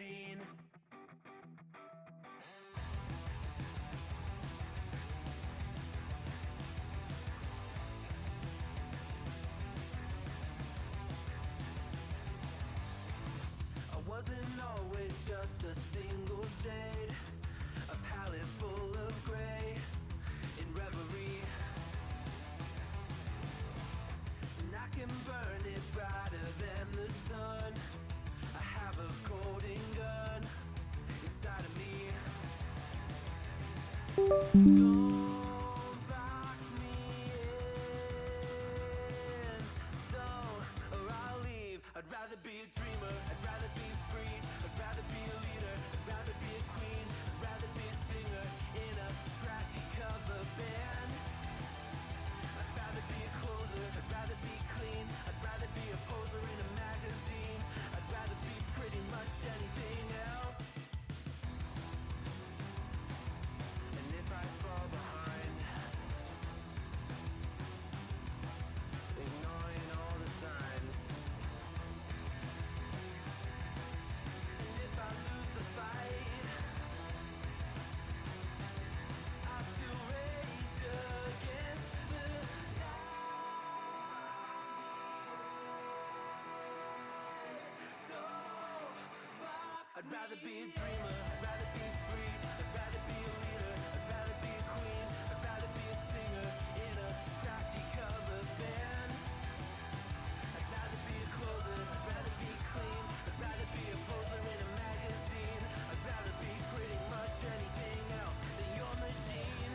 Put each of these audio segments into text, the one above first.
machine. I wasn't always just a single shade, a palette full of gray in reverie. And I can burn it brighter than the sun. I have a golden gun inside of me. Don't box me in, don't, or I'll leave. I'd rather be a dreamer, I'd rather be free, I'd rather be a leader, I'd rather be a queen, I'd rather be a singer in a trashy cover band. I'd rather be a closer, I'd rather be clean, I'd rather be a poser in a magazine, I'd rather be pretty much anything else. And if I fall behind, ignoring all the signs, and if I lose the fight, I still rage against the I'd rather be a dreamer, I'd rather be free, I'd rather be a leader, I'd rather be a queen, I'd rather be a singer in a trashy cover band. I'd rather be a closer, I'd rather be clean, I'd rather be a poser in a magazine, I'd rather be pretty much anything else than your machine.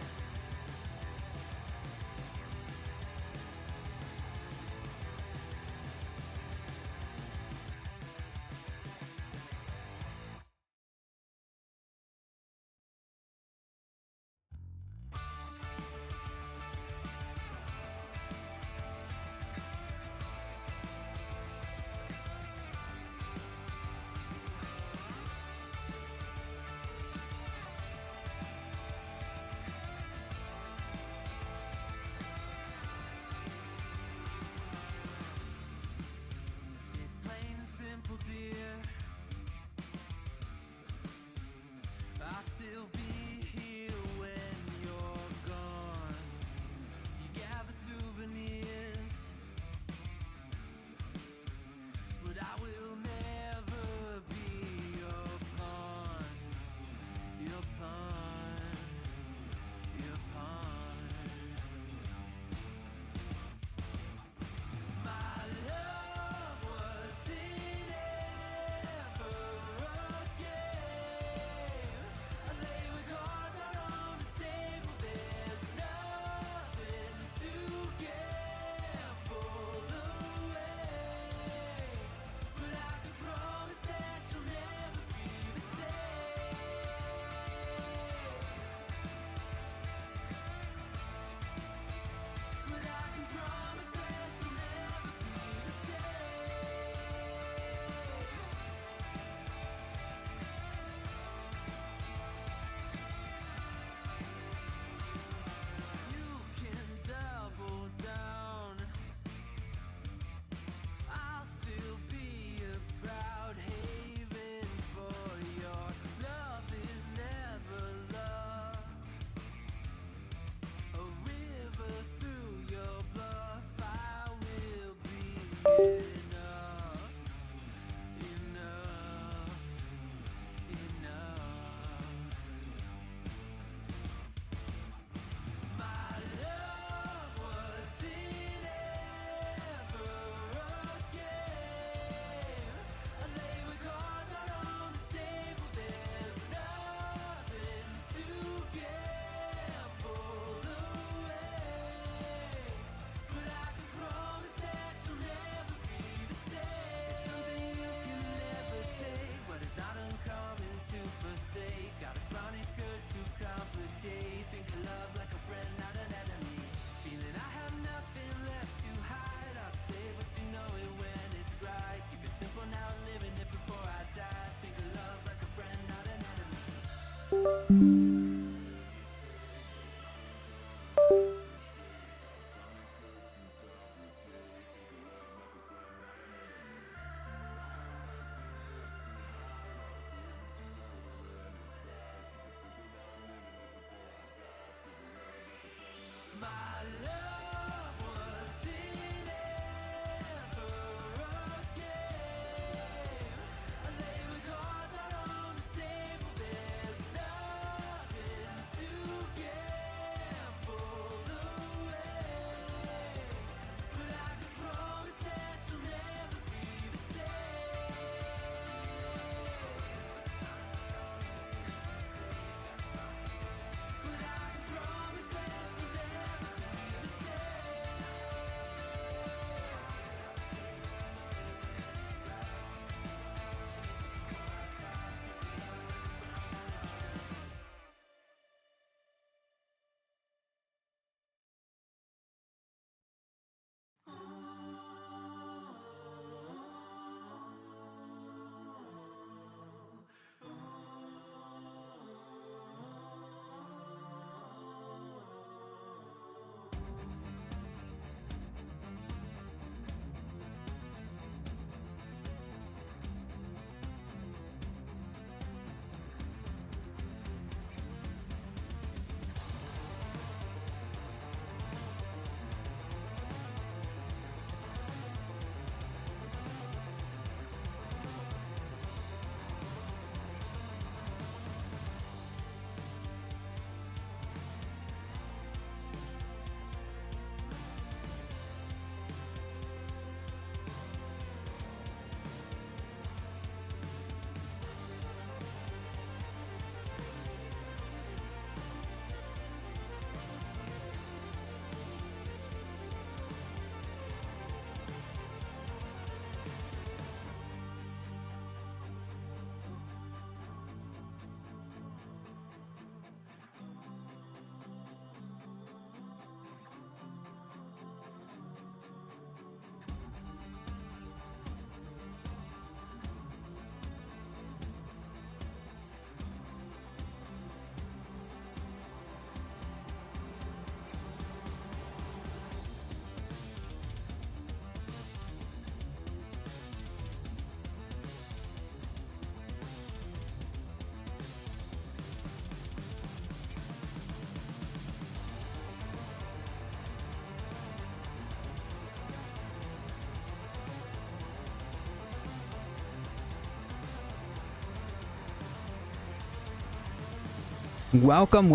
Welcome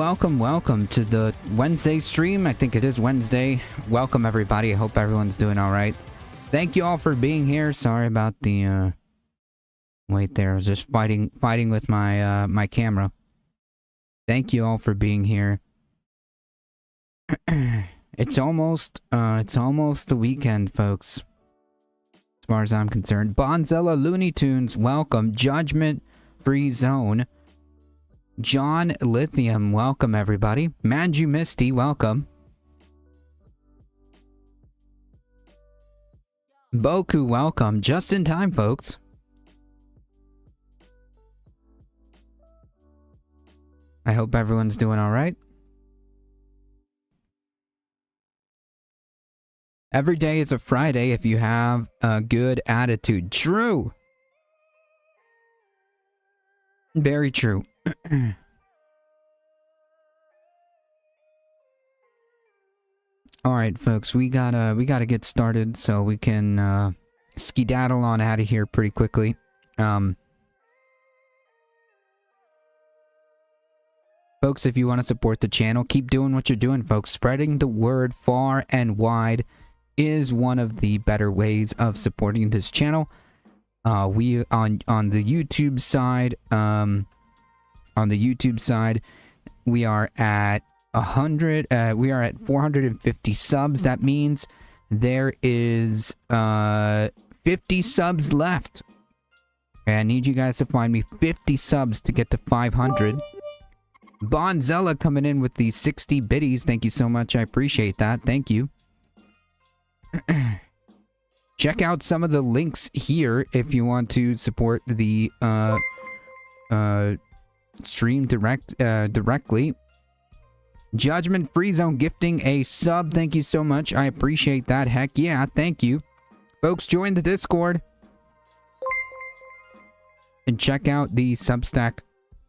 to the Wednesday stream. I think it is Wednesday. Welcome everybody. I hope everyone's doing all right. Thank you all for being here. Sorry about the wait there. I was just fighting with my my camera. Thank you all for being here. It's almost the weekend, folks. As far as I'm concerned. Bonzilla Looney Tunes, welcome. Judgment Free Zone. John Lithium, welcome everybody. Manju Misty, welcome. Boku, welcome. Just in time, folks. I hope everyone's doing alright. Every day is a Friday if you have a good attitude. True! Very true. All right, folks, we gotta get started so we can skedaddle on out of here pretty quickly. Folks, if you want to support the channel, keep doing what you're doing, folks. Spreading the word far and wide is one of the better ways of supporting this channel. We on the YouTube side, we are at 100. We are at 450 subs. That means there is 50 subs left. And I need you guys to find me 50 subs to get to 500. Bonzella coming in with the 60 biddies. Thank you so much. I appreciate that. Thank you. Check out some of the links here if you want to support the stream directly. Judgment Free Zone gifting a sub. Thank you so much. I appreciate that. Heck yeah, thank you. Folks, join the Discord. And check out the Substack.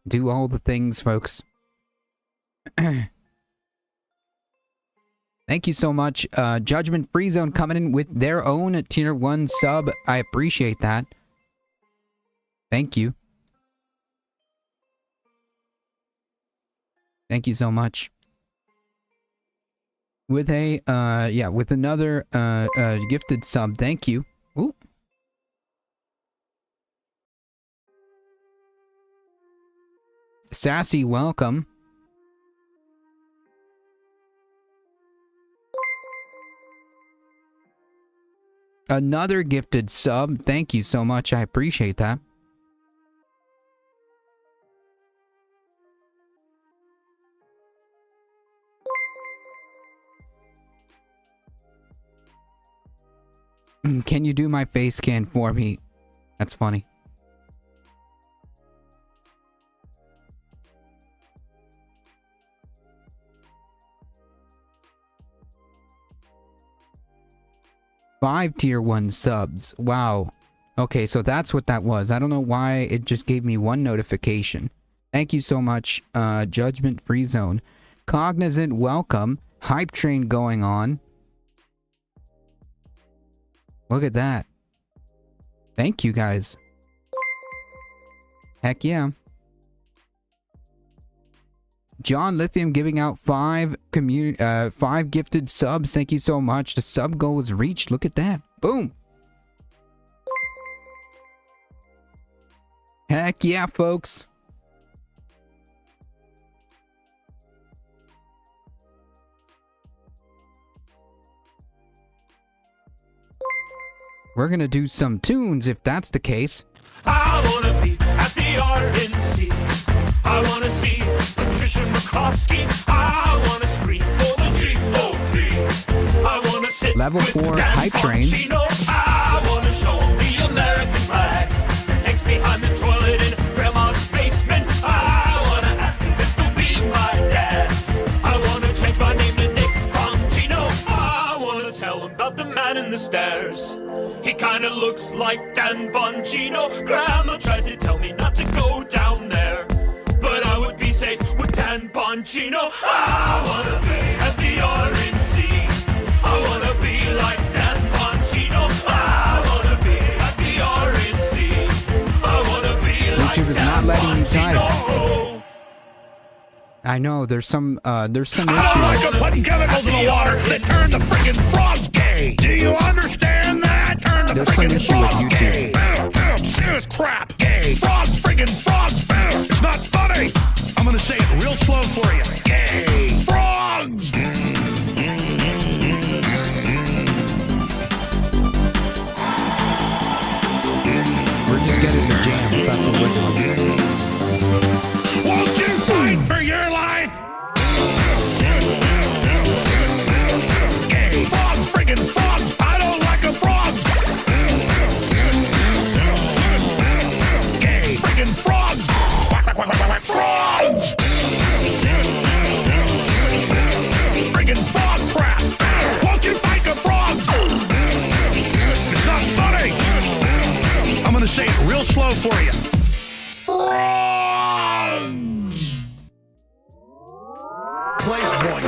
Do all the things, folks. Thank you so much. Judgment Free Zone coming in with their own tier 1 sub. I appreciate that. Thank you. Thank you so much. With a, with another, gifted sub. Thank you. Ooh. Sassy, welcome. Another gifted sub. Thank you so much. I appreciate that. Can you do my face scan for me? That's funny. Five tier 1 subs. Wow. Okay, so that's what that was. I don't know why it just gave me one notification. Thank you so much, Judgment Free Zone. Cognizant, welcome. Hype train going on. Look at that. Thank you, guys. Heck yeah. John Lithium giving out 5 gifted subs. Thank you so much. The sub goal is reached. Look at that. Boom. Heck yeah, folks. We're gonna do some tunes if that's the case. I wanna be at the RNC. I wanna see Patricia McCloskey. I wanna scream for the GOP. I wanna sit Level with 4 Dan hype train. Bongino. I wanna show him the American flag. Eggs behind the toilet in grandma's basement. I wanna ask him if he'll be my dad. I wanna change my name to Nick Bongino. I wanna tell him about the man in the stairs. He kinda looks like Dan Bongino. Grandma tries to tell me not to go down there, but I would be safe with Dan Bongino. I wanna be at the RNC. I wanna be like Dan Bongino. I wanna be at the RNC. I wanna be like YouTube is not letting me type. I know there's some I don't issues. like them putting chemicals in the water that turn the friggin' frogs gay. Do you understand that? Turn the There's some friggin' issue with frogs YouTube. gay. Serious crap. Gay. Frogs, friggin' frogs. It's not funny. I'm gonna say it real slow for you. Gay. Frogs. We're just getting the jams. That's what we're doing. Won't you fight for your life? Gay. Frogs, friggin' frogs. I don't like the frogs. Gay. Friggin' frogs. Frogs. Friggin' frog crap. Won't you fight the frogs? It's not funny. I'm gonna say it real slow for you. Frogs. Place point.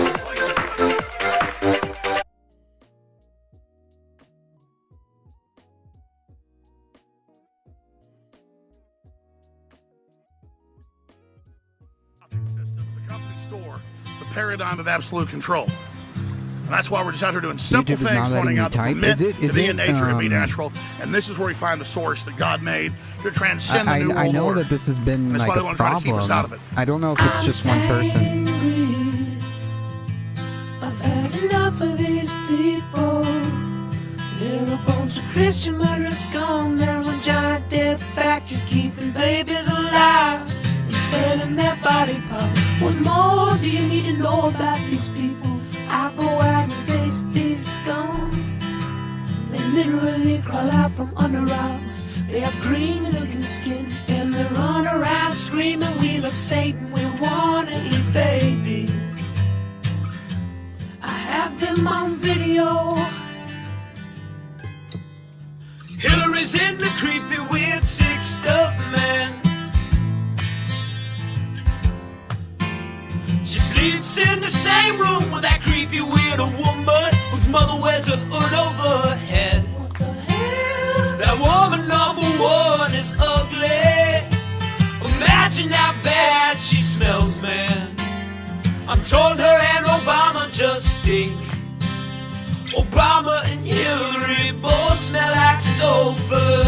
Systems, the company store, the paradigm of absolute control. And that's why we're just out here doing simple YouTube is things, not letting pointing me out that we're type. meant Is to be it, in nature and be um, natural. And this is where we find the source that God made to transcend the New I World know Order. that this has been That's like why they a want to try to keep us out of problem. it. I don't know if it's just one person. I've had enough of these people. They're a bunch of Christian murderers scum. They're on giant death factories keeping babies alive and selling their body parts. What more do you need to know about these people? I go out and face these scum. They literally crawl out from under rocks. They have green looking skin and they run around screaming, we love Satan, we wanna eat babies. I have them on video. Hillary's in the creepy, weird, sick stuff, man. She sleeps in the same room with that creepy, weird woman whose mother wears a hood over her head. What the hell? That woman number one is ugly. Imagine how bad she smells, man. I'm told her and Obama just stink. Obama and Hillary both smell like sulfur.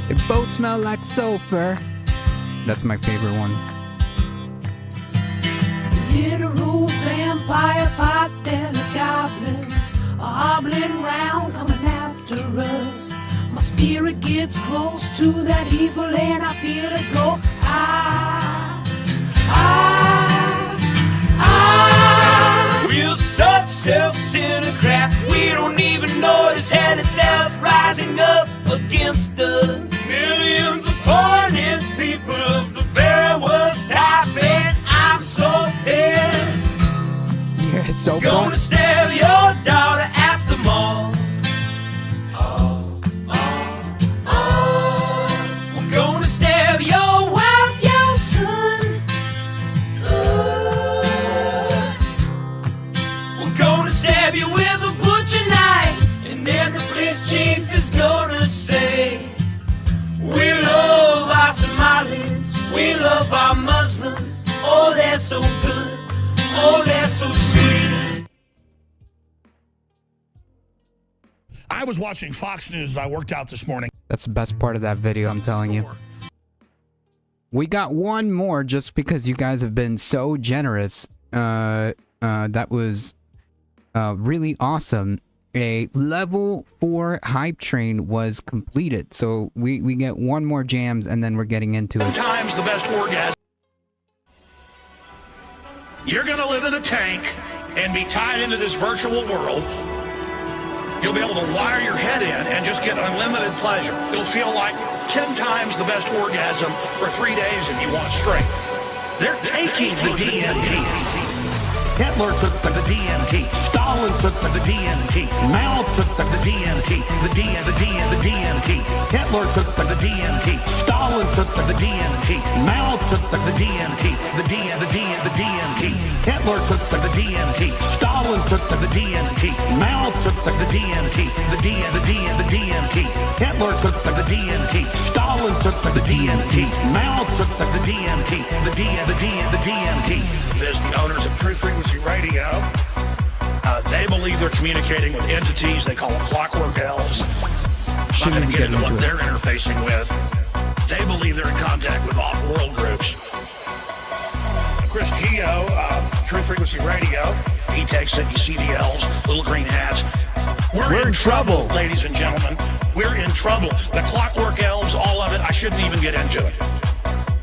They both smell like sulfur. That's my favorite one. Literal vampire pot and the goblins are hobbling round coming after us. My spirit gets close to that evil and I feel it go. We're such self-centered crap. We don't even notice hell itself rising up against us. Millions of pointed people of the very worst type, and I'm so pissed. Yeah, so Gonna fun. stab your daughter at the mall. We're gonna stab your wife, your son. We're gonna stab you with a butcher knife, and then the police chief is gonna say, we love our Somalis, we love our Muslims. Oh, they're so good, oh, they're so sweet. I was watching Fox News as I worked out this morning. That's the best part of that video, I'm telling you. We got one more just because you guys have been so generous. That was really awesome. A level 4 hype train was completed. So we get one more jams and then we're getting into it. Times the best orgasm. You're going to live in a tank and be tied into this virtual world. You'll be able to wire your head in and just get unlimited pleasure. It'll feel like 10 times the best orgasm for 3 days if you want straight. They're taking the DMT. Hitler took the DMT. Stalin took the DMT. Mao took the DMT. The DMT. Hitler took the DMT. Stalin took the DMT. Mao took the DMT. The DMT. Hitler took the DMT. Stalin took the DMT. Mao took the DMT. The DMT. Hitler took the DMT. Stalin took the DMT. Mao took the DMT. The DMT. of Truth Frequency Radio. They believe they're communicating with entities. They call them clockwork elves. I'm not going to get into what they're interfacing with. They believe they're in contact with off-world groups. Chris Geo, Truth Frequency Radio, he takes it. You see the elves, little green hats. We're in trouble, ladies and gentlemen. We're in trouble. The clockwork elves, all of it, I shouldn't even get into it.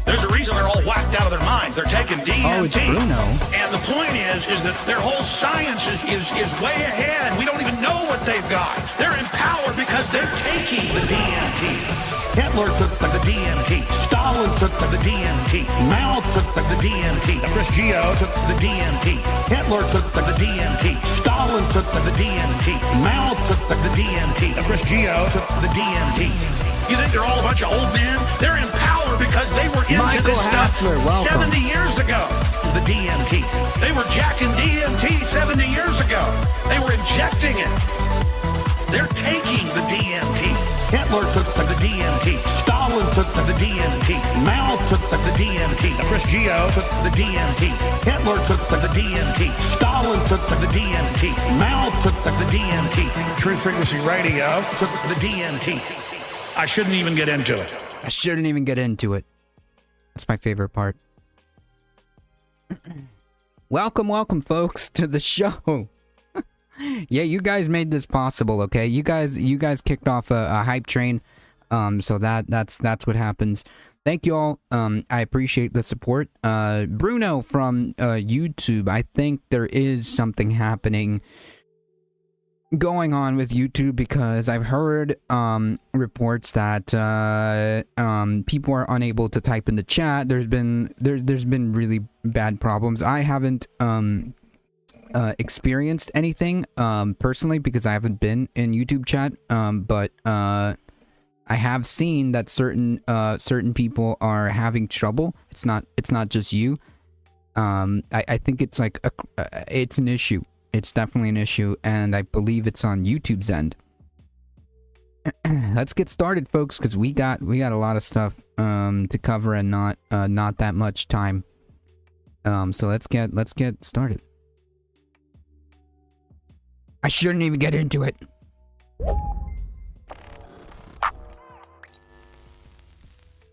There's a reason they're all whacked out of their minds. They're taking DMT. Oh, it's Bruno. And the point is that their whole science is way ahead. We don't even know what they've got. They're in power because they're taking the DMT. Hitler took the DMT. Stalin took the DMT. Mao took the DMT. Chris Geo took the DMT. Hitler took the DMT. Stalin took the DMT. Mao took the DMT. Chris Geo took the DMT. You think they're all a bunch of old men? They're in power because they were into Michael this stuff Hassler, welcome. 70 years ago. The DMT. They were jacking DMT 70 years ago. They were injecting it. They're taking the DMT. Hitler took the DMT. Stalin took the DMT. Mao took the DMT. Chris Geo took the DMT. Hitler took the DMT. Stalin took the DMT. Mao took the DMT. Truth Frequency Radio took the DMT. I shouldn't even get into it. I shouldn't even get into it. That's my favorite part. Welcome, folks, to the show. Yeah, you guys made this possible, okay? You guys kicked off a hype train. So that's what happens. Thank you all. I appreciate the support. Bruno from YouTube. I think there is something happening going on with YouTube because I've heard reports that people are unable to type in the chat. There's been really bad problems. I haven't experienced anything personally because I haven't been in YouTube chat, but I have seen that certain people are having trouble. It's not just you. I think it's like it's an issue. It's definitely an issue, and I believe it's on YouTube's end. Let's get started, folks, because we got a lot of stuff to cover and not that much time. So let's get started. I shouldn't even get into it.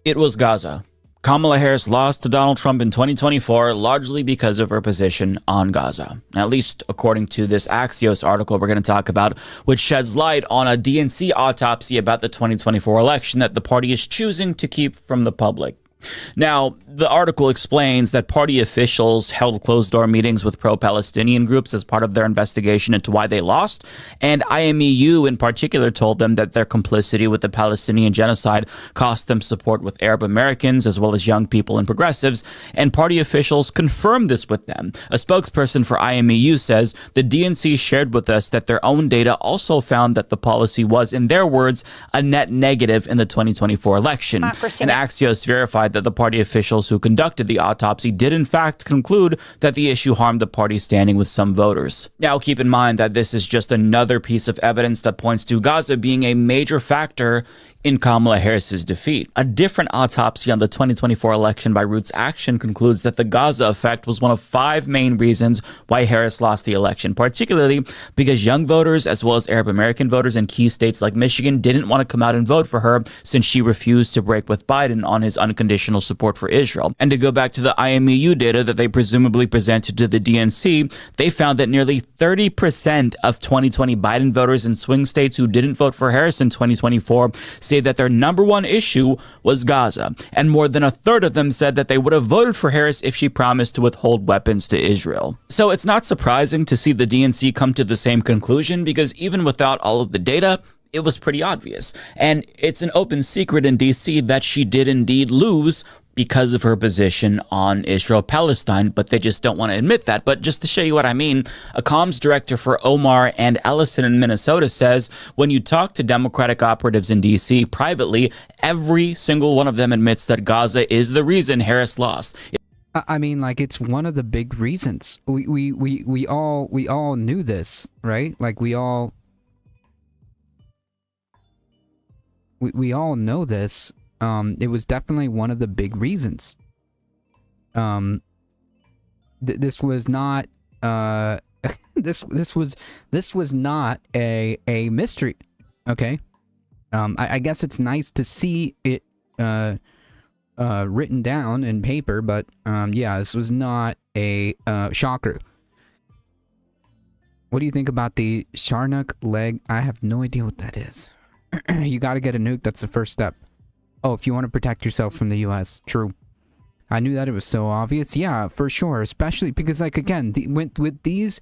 It was Gaza. Kamala Harris lost to Donald Trump in 2024 largely because of her position on Gaza. At least according to this Axios article we're going to talk about, which sheds light on a DNC autopsy about the 2024 election that the party is choosing to keep from the public. Now, the article explains that party officials held closed-door meetings with pro-Palestinian groups as part of their investigation into why they lost, and IMEU in particular told them that their complicity with the Palestinian genocide cost them support with Arab Americans as well as young people and progressives, and party officials confirmed this with them. A spokesperson for IMEU says the DNC shared with us that their own data also found that the policy was, in their words, a net negative in the 2024 election. And Axios verified that the party officials who conducted the autopsy did in fact conclude that the issue harmed the party's standing with some voters. Now, keep in mind that this is just another piece of evidence that points to Gaza being a major factor in Kamala Harris's defeat. A different autopsy on the 2024 election by Roots Action concludes that the Gaza effect was one of 5 main reasons why Harris lost the election, particularly because young voters as well as Arab American voters in key states like Michigan didn't want to come out and vote for her since she refused to break with Biden on his unconditional support for Israel. And to go back to the IMEU data that they presumably presented to the DNC, they found that nearly 30% of 2020 Biden voters in swing states who didn't vote for Harris in 2024 say that their number one issue was Gaza, and more than a third of them said that they would have voted for Harris if she promised to withhold weapons to Israel. So it's not surprising to see the DNC come to the same conclusion, because even without all of the data, it was pretty obvious. And it's an open secret in DC that she did indeed lose because of her position on Israel-Palestine, but they just don't want to admit that. But just to show you what I mean, a comms director for Omar and Ellison in Minnesota says when you talk to Democratic operatives in D.C. privately, every single one of them admits that Gaza is the reason Harris lost. I mean, like, it's one of the big reasons. We all knew this, right? Like, we all know this. It was definitely one of the big reasons. this was not this was not a mystery. Okay, I guess it's nice to see it written down in paper, but yeah, this was not a shocker. What do you think about the Charnock leg? I have no idea what that is. You got to get a nuke. That's the first step. Oh, if you want to protect yourself from the U.S. True. I knew that it was so obvious. Yeah, for sure. Especially because, like, again, with these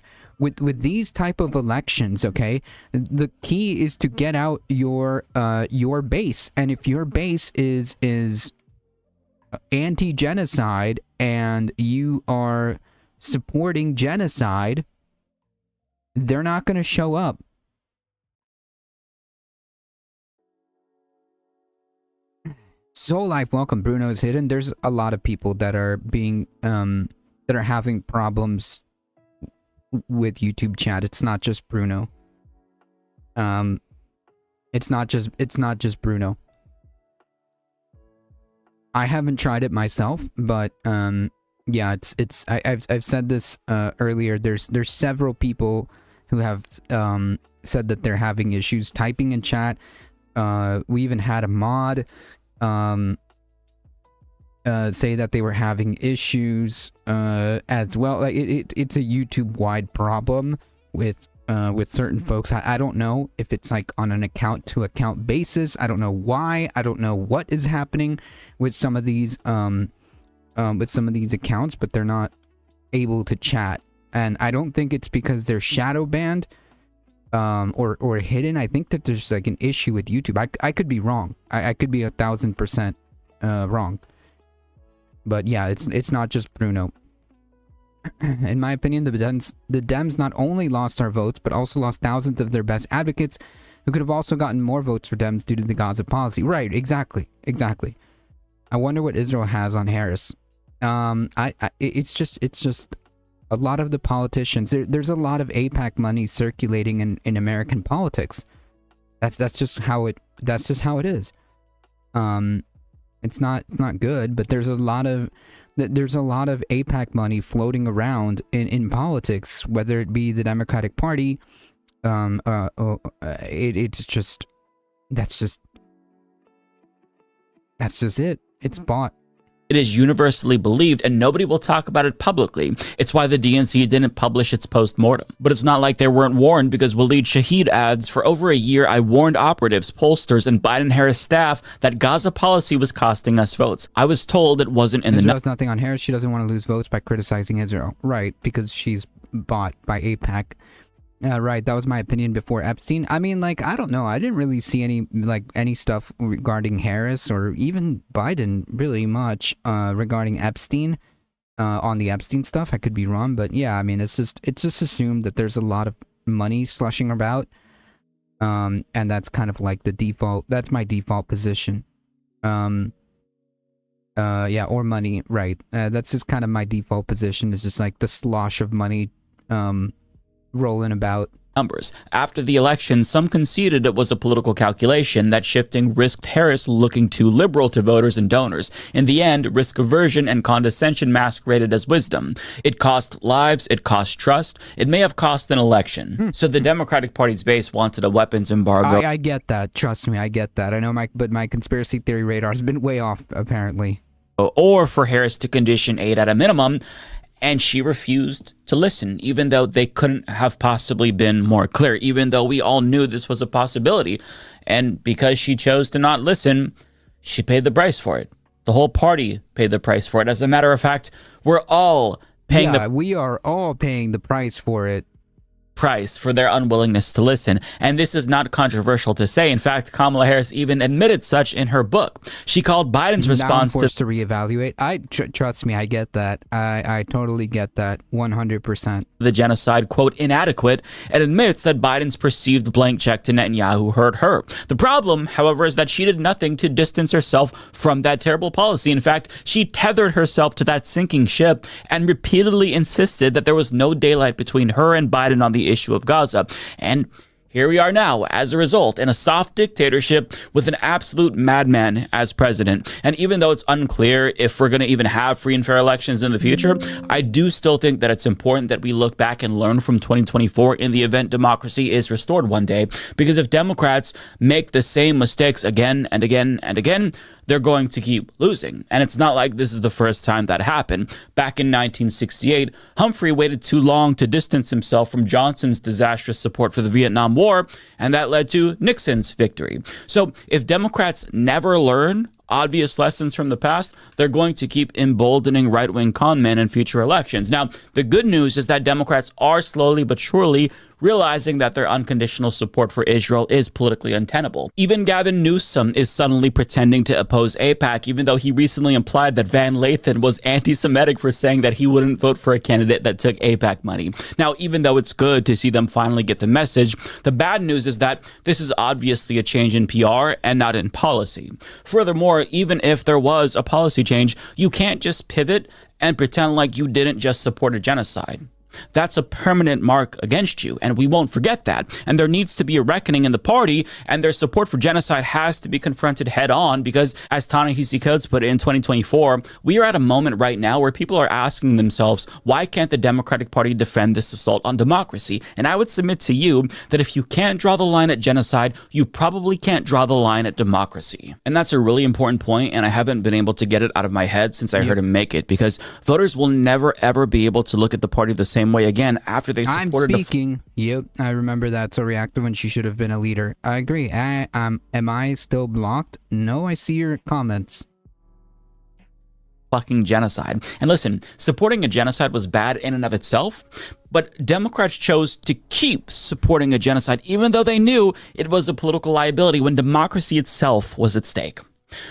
type of elections, okay, the key is to get out your base, and if your base is anti-genocide and you are supporting genocide, they're not going to show up. Soul Life, welcome. Bruno's hidden. There's a lot of people that are being that are having problems with YouTube chat. It's not just Bruno. It's not just Bruno. I haven't tried it myself, but yeah, I've said this earlier. There's several people who have said that they're having issues typing in chat. We even had a mod say that they were having issues as well. Like it's a YouTube-wide problem with certain folks. I don't know if it's like on an account to account basis. I don't know why. I don't know what is happening with some of these accounts, but they're not able to chat. And I don't think it's because they're shadow banned or hidden. I think that there's like an issue with YouTube. I could be wrong. I could be 1,000% wrong. But yeah, it's not just Bruno. In my opinion, the Dems not only lost our votes, but also lost thousands of their best advocates who could have also gotten more votes for Dems due to the Gaza policy. Right, exactly. I wonder what Israel has on Harris. It's just a lot of the politicians. There's a lot of AIPAC money circulating in American politics. That's just how it is. It's not good, but there's a lot of AIPAC money floating around in politics, whether it be the Democratic Party. It's just it. It's bought. It is universally believed, and nobody will talk about it publicly. It's why the DNC didn't publish its post-mortem. But it's not like they weren't warned, because Waleed Shahid adds, for over a year, I warned operatives, pollsters, and Biden-Harris staff that Gaza policy was costing us votes. I was told it wasn't in the... Israel has nothing on Harris. She doesn't want to lose votes by criticizing Israel. Right, because she's bought by AIPAC. Right, that was my opinion before Epstein. I mean, like, I don't know. I didn't really see any stuff regarding Harris or even Biden really much regarding Epstein on the Epstein stuff. I could be wrong, but yeah, I mean, it's just assumed that there's a lot of money slushing about, and that's kind of like the default. That's my default position. Yeah, or money, right? That's just kind of my default position. Is just like the slosh of money. Rolling about. Numbers. After the election, some conceded it was a political calculation that shifting risked Harris looking too liberal to voters and donors. In the end, risk aversion and condescension masqueraded as wisdom. It cost lives, it cost trust, it may have cost an election. So the Democratic Party's base wanted a weapons embargo. I get that. Trust me, I get that. I know but my conspiracy theory radar has been way off, apparently. Or for Harris to condition aid at a minimum. And she refused to listen, even though they couldn't have possibly been more clear, even though we all knew this was a possibility. And because she chose to not listen, she paid the price for it. The whole party paid the price for it. As a matter of fact, we're all paying we are all paying the price for it. Price for their unwillingness to listen. And this is not controversial to say. In fact, Kamala Harris even admitted such in her book. She called Biden's response to reevaluate. Trust me, I get that. I totally get that. 100%. The genocide, quote, inadequate, and admits that Biden's perceived blank check to Netanyahu hurt her. The problem, however, is that she did nothing to distance herself from that terrible policy. In fact, she tethered herself to that sinking ship and repeatedly insisted that there was no daylight between her and Biden on the issue of Gaza. And here we are now, as a result, in a soft dictatorship with an absolute madman as president. And even though it's unclear if we're going to even have free and fair elections in the future, I do still think that it's important that we look back and learn from 2024 in the event democracy is restored one day. Because if Democrats make the same mistakes again and again and again, they're going to keep losing. And it's not like this is the first time that happened. Back in 1968, Humphrey waited too long to distance himself from Johnson's disastrous support for the Vietnam War, and that led to Nixon's victory. So if Democrats never learn obvious lessons from the past, they're going to keep emboldening right-wing conmen in future elections. Now, the good news is that Democrats are slowly but surely realizing that their unconditional support for Israel is politically untenable. Even Gavin Newsom is suddenly pretending to oppose AIPAC, even though he recently implied that Van Lathan was anti-Semitic for saying that he wouldn't vote for a candidate that took AIPAC money. Now, even though it's good to see them finally get the message, the bad news is that this is obviously a change in PR and not in policy. Furthermore, even if there was a policy change, you can't just pivot and pretend like you didn't just support a genocide. That's a permanent mark against you, and we won't forget that. And there needs to be a reckoning in the party, and their support for genocide has to be confronted head on because, as Ta-Nehisi Coates put it in 2024, we are at a moment right now where people are asking themselves, why can't the Democratic Party defend this assault on democracy? And I would submit to you that if you can't draw the line at genocide, you probably can't draw the line at democracy. And that's a really important point, and I haven't been able to get it out of my head since I heard him make it, because voters will never, ever be able to look at the party the same way again after they supported. I'm speaking. Yep, I remember that. So reactive when she should have been a leader. I agree. Am I still blocked? No, I see your comments. Fucking genocide. And listen, supporting a genocide was bad in and of itself, but Democrats chose to keep supporting a genocide even though they knew it was a political liability when democracy itself was at stake.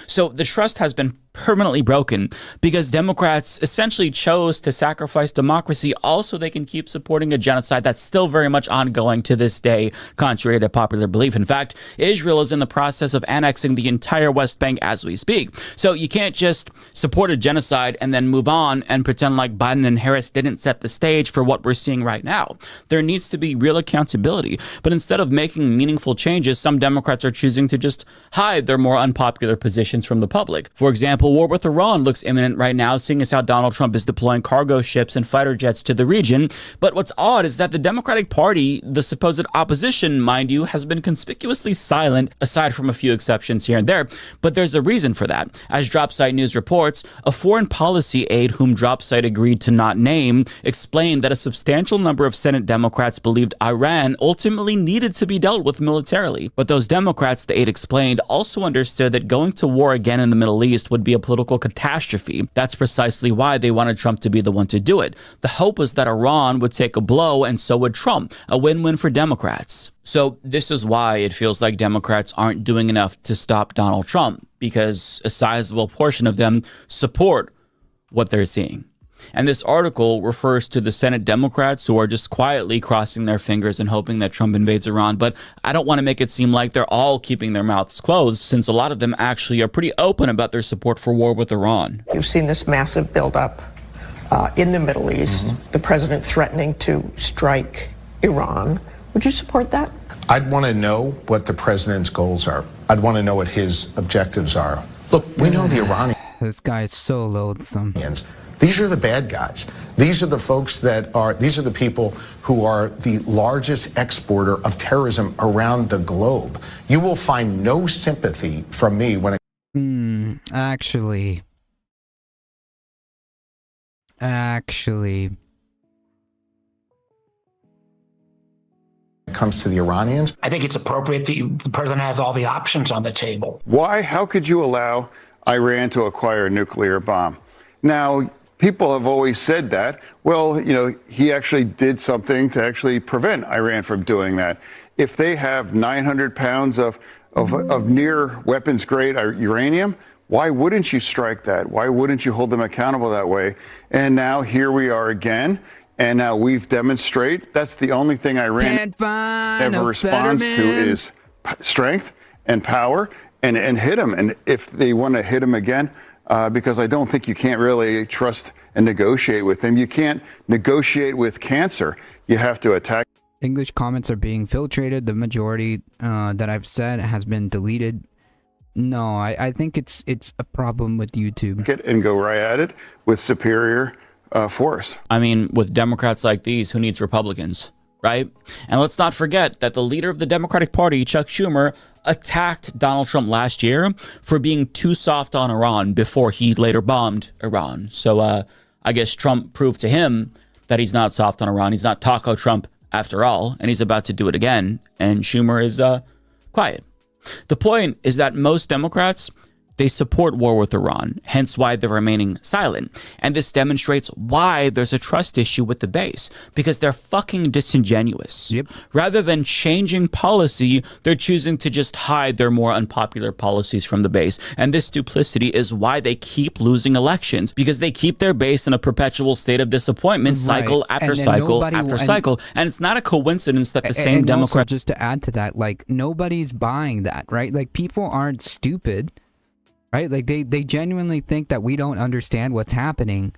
So the trust has been permanently broken because Democrats essentially chose to sacrifice democracy also they can keep supporting a genocide that's still very much ongoing to this day, contrary to popular belief. In fact, Israel is in the process of annexing the entire West Bank as we speak. So you can't just support a genocide and then move on and pretend like Biden and Harris didn't set the stage for what we're seeing right now. There needs to be real accountability. But instead of making meaningful changes, some Democrats are choosing to just hide their more unpopular positions from the public. For example, war with Iran looks imminent right now, seeing as how Donald Trump is deploying cargo ships and fighter jets to the region. But what's odd is that the Democratic Party, the supposed opposition, mind you, has been conspicuously silent, aside from a few exceptions here and there. But there's a reason for that. As DropSite News reports, a foreign policy aide whom DropSite agreed to not name explained that a substantial number of Senate Democrats believed Iran ultimately needed to be dealt with militarily. But those Democrats, the aide explained, also understood that going to war again in the Middle East would be a political catastrophe. That's precisely why they wanted Trump to be the one to do it. The hope was that Iran would take a blow and so would Trump, a win-win for Democrats. So this is why it feels like Democrats aren't doing enough to stop Donald Trump, because a sizable portion of them support what they're seeing. And this article refers to the Senate Democrats who are just quietly crossing their fingers and hoping that Trump invades Iran. But I don't want to make it seem like they're all keeping their mouths closed, since a lot of them actually are pretty open about their support for war with Iran. You've seen this massive buildup in the Middle East, the president threatening to strike Iran. Would you support that? I'd want to know what the president's goals are. I'd want to know what his objectives are. Look, we know the Iranians. This guy is so loathsome. These are the bad guys. These are the folks these are the people who are the largest exporter of terrorism around the globe. You will find no sympathy from me when it Actually, comes to the Iranians. I think it's appropriate that the president has all the options on the table. Why? How could you allow Iran to acquire a nuclear bomb? Now, people have always said that. Well, you know, he actually did something to actually prevent Iran from doing that. If they have 900 pounds of near weapons grade uranium, why wouldn't you strike that? Why wouldn't you hold them accountable that way? And now here we are again. And now we've demonstrated that's the only thing Iran ever responds to is strength and power and hit them. And if they want to hit them again, because I don't think you can't really trust and negotiate with them. You can't negotiate with cancer. You have to attack. English comments are being filtrated. The majority that I've said has been deleted. No, I think it's a problem with YouTube. And go right at it with superior force. I mean, with Democrats like these, who needs Republicans, right? And let's not forget that the leader of the Democratic Party, Chuck Schumer, attacked Donald Trump last year for being too soft on Iran before he later bombed Iran. So I guess Trump proved to him that he's not soft on Iran. He's not Taco Trump after all, and he's about to do it again. And Schumer is quiet. The point is that most Democrats, they support war with Iran, hence why they're remaining silent. And this demonstrates why there's a trust issue with the base, because they're fucking disingenuous. Yep. Rather than changing policy, they're choosing to just hide their more unpopular policies from the base. And this duplicity is why they keep losing elections, because they keep their base in a perpetual state of disappointment, cycle after cycle after cycle. And it's not a coincidence that the same Democrats... Just to add to that, like, nobody's buying that, right? Like, people aren't stupid. Right? Like they genuinely think that we don't understand what's happening,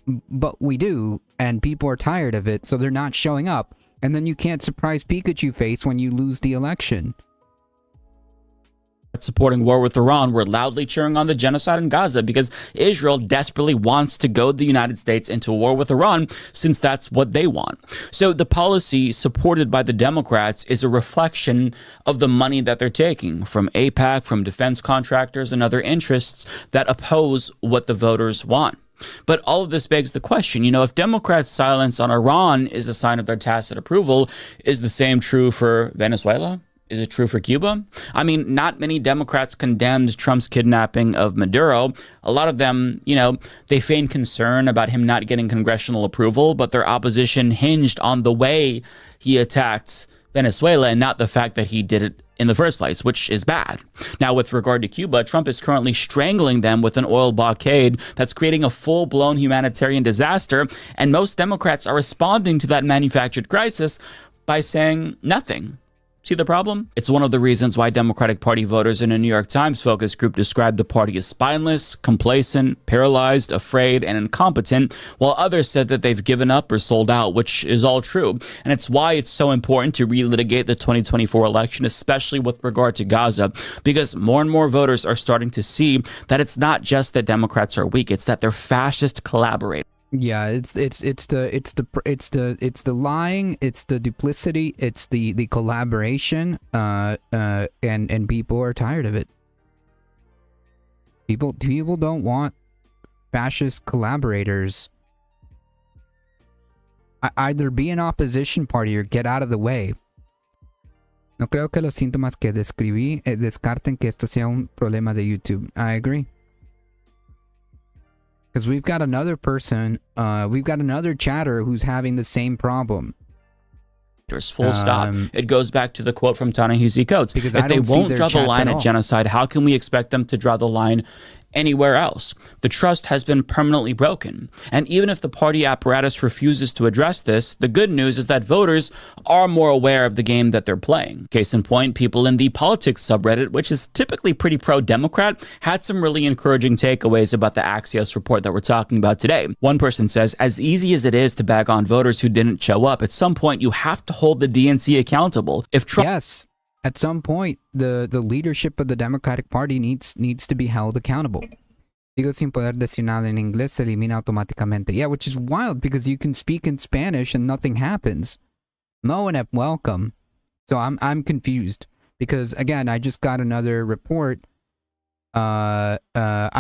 but we do, and people are tired of it, so they're not showing up. And then you can't surprise Pikachu face when you lose the election. Supporting war with Iran were loudly cheering on the genocide in Gaza because Israel desperately wants to goad the United States into a war with Iran, since that's what they want. So the policy supported by the Democrats is a reflection of the money that they're taking from AIPAC, from defense contractors and other interests that oppose what the voters want. But all of this begs the question, if Democrats' silence on Iran is a sign of their tacit approval, is the same true for Venezuela? Is it true for Cuba? I mean, not many Democrats condemned Trump's kidnapping of Maduro. A lot of them, they feigned concern about him not getting congressional approval, but their opposition hinged on the way he attacked Venezuela and not the fact that he did it in the first place, which is bad. Now, with regard to Cuba, Trump is currently strangling them with an oil blockade that's creating a full-blown humanitarian disaster, and most Democrats are responding to that manufactured crisis by saying nothing. See the problem? It's one of the reasons why Democratic Party voters in a New York Times focus group described the party as spineless, complacent, paralyzed, afraid, and incompetent, while others said that they've given up or sold out, which is all true. And it's why it's so important to relitigate the 2024 election, especially with regard to Gaza, because more and more voters are starting to see that it's not just that Democrats are weak, it's that they're fascist collaborators. Yeah, it's the lying, it's the duplicity, it's the collaboration, and people are tired of it. People don't want fascist collaborators. Either be an opposition party or get out of the way. No creo que los síntomas que describí descarten que esto sea un problema de YouTube. I agree. Because we've got another person, we've got another chatter who's having the same problem. Full stop. It goes back to the quote from Ta-Nehisi Coates. If they won't draw the line at genocide, how can we expect them to draw the line anywhere else? The trust has been permanently broken. And even if the party apparatus refuses to address this, the good news is that voters are more aware of the game that they're playing. Case in point, people in the politics subreddit, which is typically pretty pro-Democrat, had some really encouraging takeaways about the Axios report that we're talking about today. One person says, as easy as it is to bag on voters who didn't show up, at some point you have to hold the DNC accountable. If Trump... Yes. At some point, the leadership of the Democratic Party needs to be held accountable. Digo sin poder decir nada en inglés se elimina automáticamente. Yeah, which is wild because you can speak in Spanish and nothing happens. No one at welcome. So I'm confused because again, I just got another report. I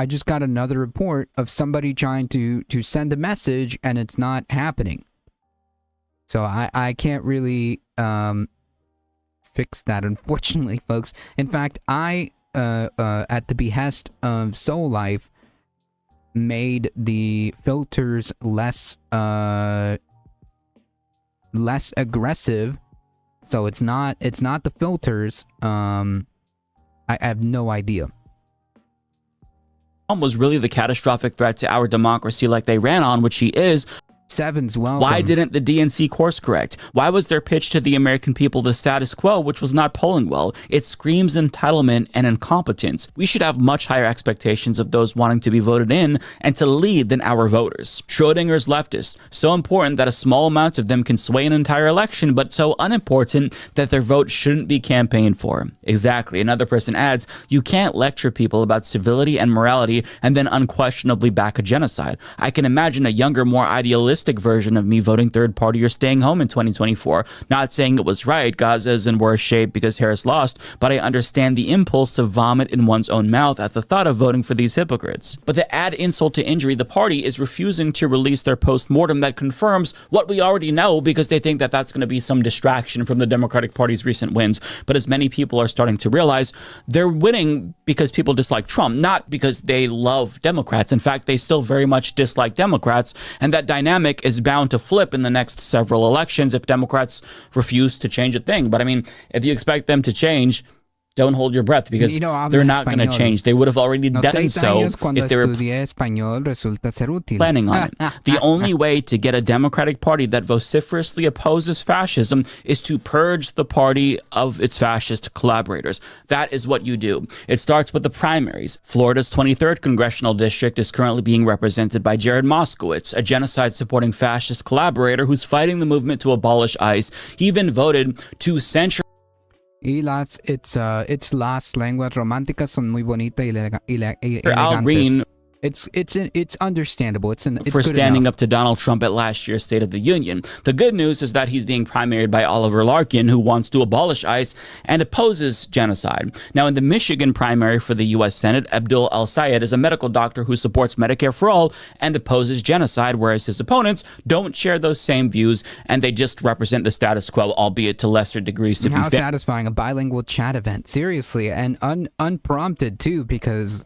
just got another report of somebody trying to send a message and it's not happening. So I can't really fix that, unfortunately, folks. In fact, I at the behest of Soul Life made the filters less aggressive. So it's not the filters. I have no idea. Was really the catastrophic threat to our democracy like they ran on, which he is. Sevens, welcome. Why didn't the DNC course correct? Why was their pitch to the American people the status quo, which was not polling well? It screams entitlement and incompetence. We should have much higher expectations of those wanting to be voted in and to lead than our voters. Schrodinger's leftists, so important that a small amount of them can sway an entire election, but so unimportant that their vote shouldn't be campaigned for. Exactly. Another person adds, you can't lecture people about civility and morality and then unquestionably back a genocide. I can imagine a younger, more idealistic version of me voting third party or staying home in 2024. Not saying it was right. Gaza is in worse shape because Harris lost, but I understand the impulse to vomit in one's own mouth at the thought of voting for these hypocrites. But to add insult to injury, the party is refusing to release their post-mortem that confirms what we already know because they think that that's going to be some distraction from the Democratic Party's recent wins. But as many people are starting to realize, they're winning because people dislike Trump, not because they love Democrats. In fact, they still very much dislike Democrats, and that dynamic is bound to flip in the next several elections if Democrats refuse to change a thing. But I mean, if you expect them to change, don't hold your breath because they're not going to change. They would have already done so if they were planning on it. The only way to get a Democratic Party that vociferously opposes fascism is to purge the party of its fascist collaborators. That is what you do. It starts with the primaries. Florida's 23rd congressional district is currently being represented by Jared Moskowitz, a genocide-supporting fascist collaborator who's fighting the movement to abolish ICE. He even voted to censure It's las lenguas románticas son muy bonitas y Al Green It's understandable. It's for standing enough. up to Donald Trump at last year's State of the Union. The good news is that he's being primaried by Oliver Larkin, who wants to abolish ICE and opposes genocide. Now, in the Michigan primary for the U.S. Senate, Abdul El-Sayed is a medical doctor who supports Medicare for all and opposes genocide, whereas his opponents don't share those same views, and they just represent the status quo, albeit to lesser degrees. To How be satisfying, a bilingual chat event. Seriously, and unprompted, too, because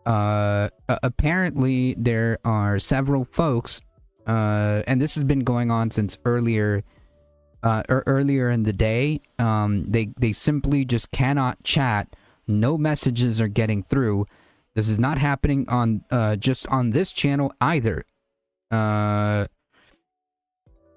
apparently there are several folks, and this has been going on since earlier in the day. They simply just cannot chat. No messages are getting through. This is not happening on just on this channel either.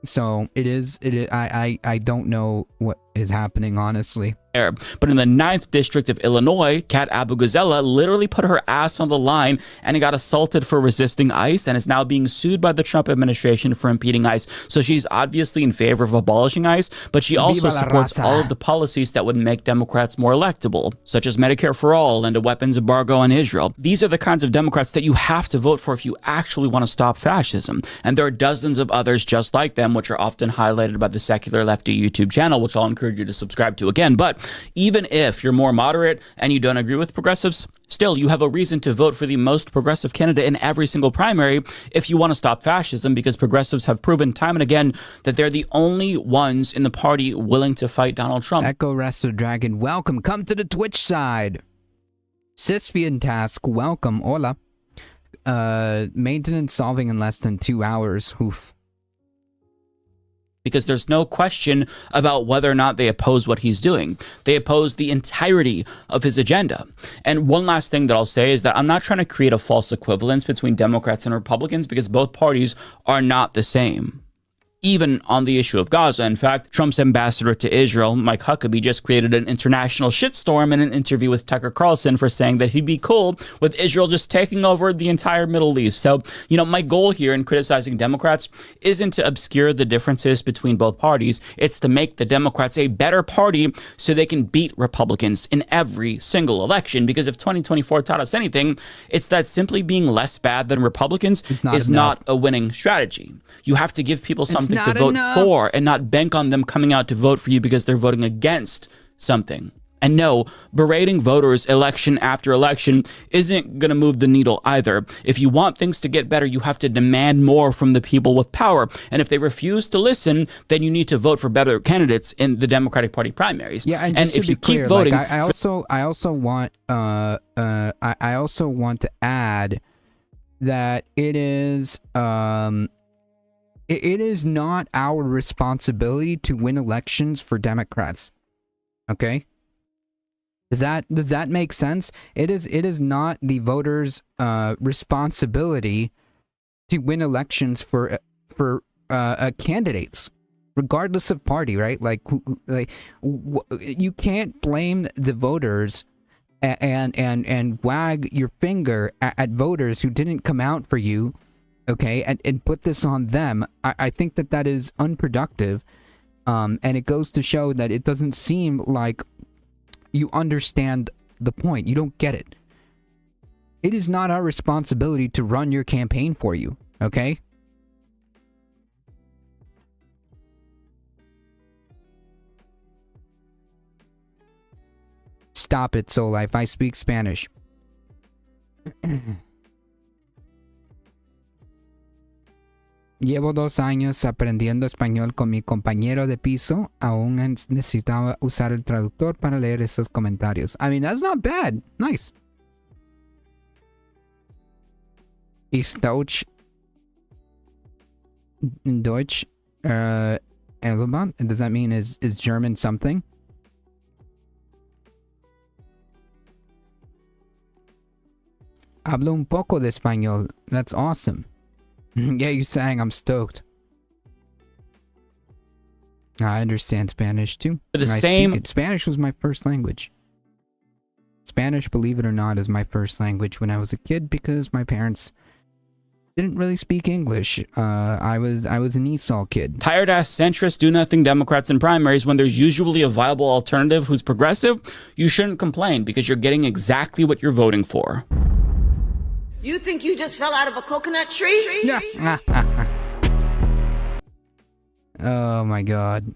So it is. I don't know what is happening, honestly. But in the 9th district of Illinois, Kat Abu-Ghazala literally put her ass on the line and got assaulted for resisting ICE and is now being sued by the Trump administration for impeding ICE. So she's obviously in favor of abolishing ICE, but she also supports all of the policies that would make Democrats more electable, such as Medicare for all and a weapons embargo on Israel. These are the kinds of Democrats that you have to vote for if you actually want to stop fascism. And there are dozens of others just like them, which are often highlighted by the Secular Lefty YouTube channel, which I'll encourage you to subscribe to again. But even if you're more moderate and you don't agree with progressives, still you have a reason to vote for the most progressive candidate in every single primary if you want to stop fascism, because progressives have proven time and again that they're the only ones in the party willing to fight Donald Trump. Echo Wrestler Dragon, welcome. Come to the Twitch side. Sisfian Task, welcome. Hola. Maintenance solving in less than 2 hours. Oof. Because there's no question about whether or not they oppose what he's doing. They oppose the entirety of his agenda. And one last thing that I'll say is that I'm not trying to create a false equivalence between Democrats and Republicans, because both parties are not the same. Even on the issue of Gaza. In fact, Trump's ambassador to Israel, Mike Huckabee, just created an international shitstorm in an interview with Tucker Carlson for saying that he'd be cool with Israel just taking over the entire Middle East. So, my goal here in criticizing Democrats isn't to obscure the differences between both parties. It's to make the Democrats a better party so they can beat Republicans in every single election. Because if 2024 taught us anything, it's that simply being less bad than Republicans is not a winning strategy. You have to give people something to vote for and not bank on them coming out to vote for you because they're voting against something. And no, berating voters election after election isn't going to move the needle either. If you want things to get better, you have to demand more from the people with power. And if they refuse to listen, then you need to vote for better candidates in the Democratic Party primaries. Yeah, and if you keep voting, I also want to add that it is not our responsibility to win elections for Democrats. Okay? Does that make sense? It is not the voters' responsibility to win elections for candidates, regardless of party, right? You can't blame the voters and wag your finger at voters who didn't come out for you, okay, and put this on them. I think that is unproductive, and it goes to show that it doesn't seem like you understand the point. You don't get it. It is not our responsibility to run your campaign for you, okay? Stop it, Soul Life. I speak Spanish. Llevo 2 años aprendiendo español con mi compañero de piso. Aún necesitaba usar el traductor para leer esos comentarios. I mean, that's not bad. Nice. Ist Deutsch relevant? Does that mean is German something? Hablo un poco de español. That's awesome. Yeah, you sang. I'm stoked. I understand Spanish too. Spanish was my first language. Spanish, believe it or not, is my first language when I was a kid because my parents didn't really speak English. I was an Esau kid. Tired-ass centrist, do-nothing Democrats in primaries, when there's usually a viable alternative who's progressive, you shouldn't complain because you're getting exactly what you're voting for. You think you just fell out of a coconut tree? Yeah. Oh my god.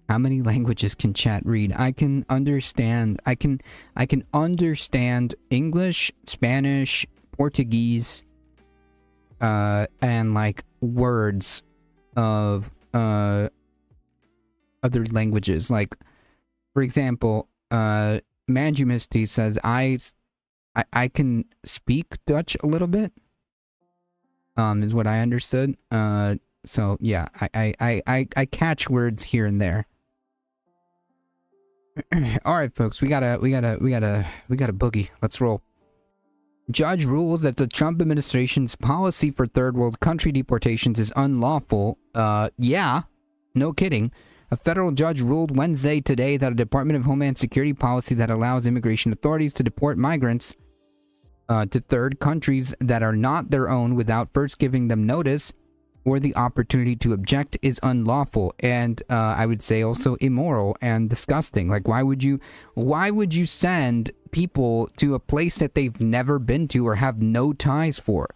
How many languages can chat read? I can understand English, Spanish, Portuguese, and like words of other languages. Like, for example, Manju Misty says I can speak Dutch a little bit. Is what I understood. So yeah, I catch words here and there. All right, folks, we gotta boogie. Let's roll. Judge rules that the Trump administration's policy for third world country deportations is unlawful. Yeah, no kidding. A federal judge ruled Wednesday today that a Department of Homeland Security policy that allows immigration authorities to deport migrants to third countries that are not their own without first giving them notice or the opportunity to object is unlawful, and I would say also immoral and disgusting. Like, why would you send people to a place that they've never been to or have no ties for?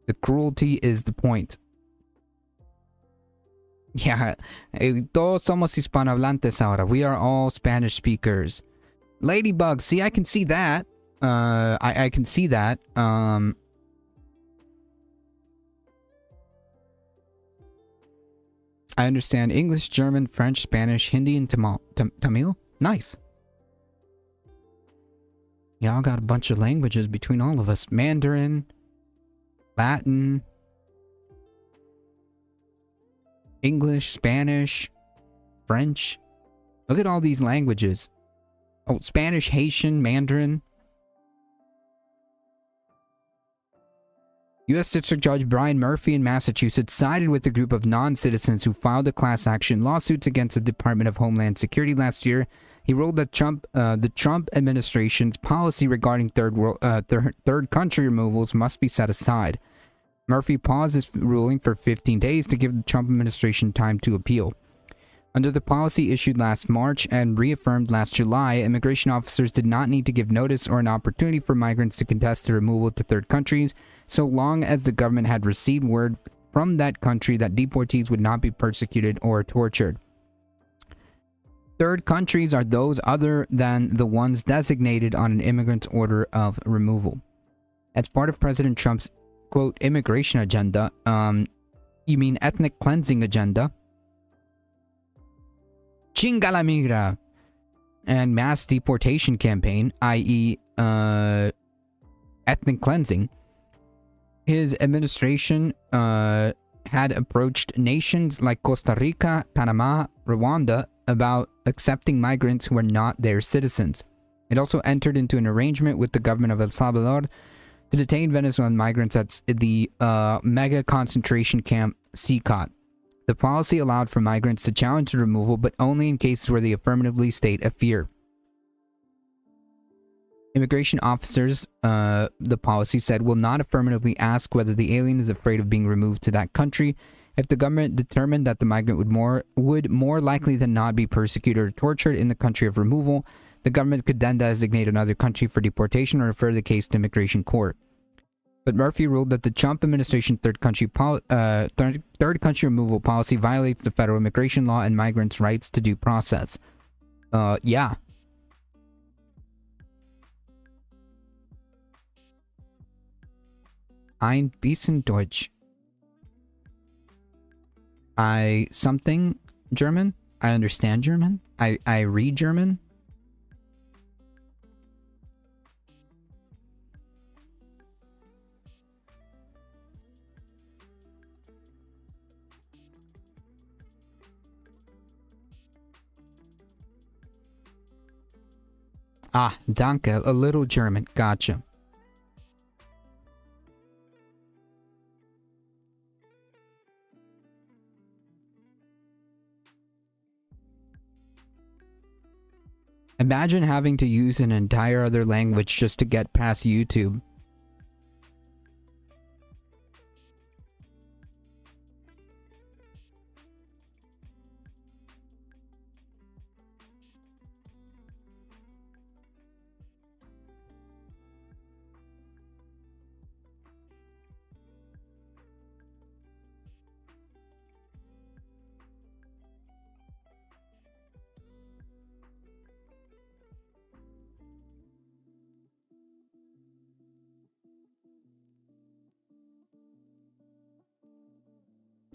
The cruelty is the point. Yeah, todos somos hispanohablantes ahora. We are all Spanish speakers. Ladybug, see, I can see that. I can see that. I understand English, German, French, Spanish, Hindi, and Tamil. Nice. Y'all got a bunch of languages between all of us. Mandarin, Latin, English, Spanish, French. Look at all these languages. Oh, Spanish, Haitian, Mandarin. U.S. District Judge Brian Murphy in Massachusetts sided with a group of non-citizens who filed a class action lawsuits against the Department of Homeland Security last year. He ruled that the Trump administration's policy regarding third country removals must be set aside. Murphy paused his ruling for 15 days to give the Trump administration time to appeal. Under the policy issued last March and reaffirmed last July, immigration officers did not need to give notice or an opportunity for migrants to contest their removal to third countries, so long as the government had received word from that country that deportees would not be persecuted or tortured. Third countries are those other than the ones designated on an immigrant's order of removal. As part of President Trump's, quote, immigration agenda, you mean ethnic cleansing agenda, Chinga la migra, and mass deportation campaign, i.e., ethnic cleansing, his administration had approached nations like Costa Rica, Panama, Rwanda about accepting migrants who are not their citizens. It also entered into an arrangement with the government of El Salvador to detain Venezuelan migrants at the mega concentration camp CCOT. The policy allowed for migrants to challenge the removal, but only in cases where they affirmatively state a fear. Immigration officers, the policy said, will not affirmatively ask whether the alien is afraid of being removed to that country. If the government determined that the migrant would more likely than not be persecuted or tortured in the country of removal, the government could then designate another country for deportation or refer the case to immigration court. But Murphy ruled that the Trump administration's third country removal policy violates the federal immigration law and migrants' rights to due process. Yeah. Ein bisschen Deutsch. I something German. I understand German. I read German. Ah, danke. A little German. Gotcha. Imagine having to use an entire other language just to get past YouTube.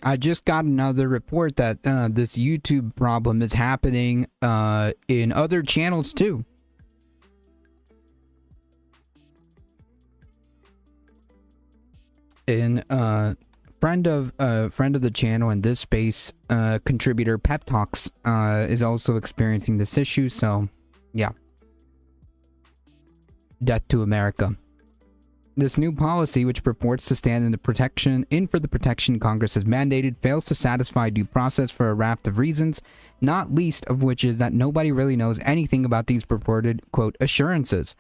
I just got another report that this YouTube problem is happening in other channels too. In friend of the channel in this space, contributor Pep Talks is also experiencing this issue. So, yeah. Death to America. This new policy, which purports to stand in for the protection Congress has mandated, fails to satisfy due process for a raft of reasons, not least of which is that nobody really knows anything about these purported, quote, assurances.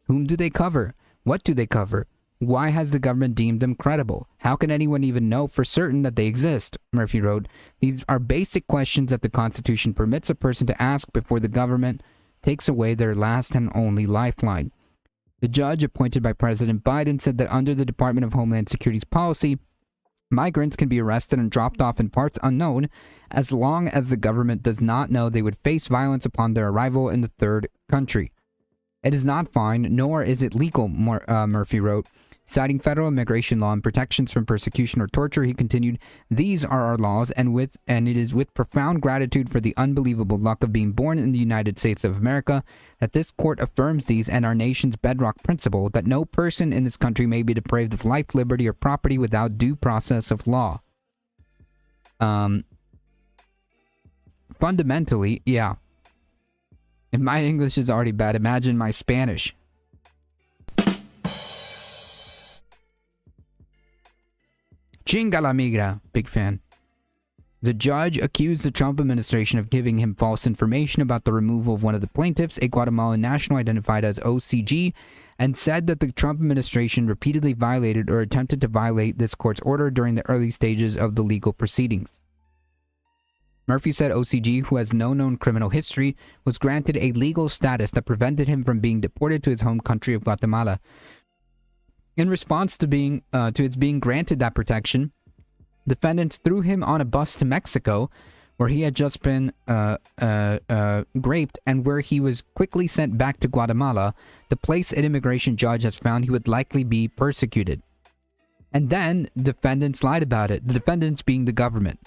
Whom do they cover? What do they cover? Why has the government deemed them credible? How can anyone even know for certain that they exist? Murphy wrote, these are basic questions that the Constitution permits a person to ask before the government takes away their last and only lifeline. The judge appointed by President Biden said that under the Department of Homeland Security's policy, migrants can be arrested and dropped off in parts unknown as long as the government does not know they would face violence upon their arrival in the third country. It is not fine, nor is it legal, Murphy wrote. Citing federal immigration law and protections from persecution or torture, he continued, these are our laws, and it is with profound gratitude for the unbelievable luck of being born in the United States of America that this court affirms these and our nation's bedrock principle that no person in this country may be deprived of life, liberty, or property without due process of law. Fundamentally, yeah. If my English is already bad, imagine my Spanish. Chinga la migra. Big fan. The judge accused the Trump administration of giving him false information about the removal of one of the plaintiffs, a Guatemalan national identified as OCG, and said that the Trump administration repeatedly violated or attempted to violate this court's order during the early stages of the legal proceedings. Murphy said OCG, who has no known criminal history, was granted a legal status that prevented him from being deported to his home country of Guatemala. In response to its being granted that protection, defendants threw him on a bus to Mexico, where he had just been raped and where he was quickly sent back to Guatemala, the place an immigration judge has found he would likely be persecuted. And then defendants lied about it, the defendants being the government.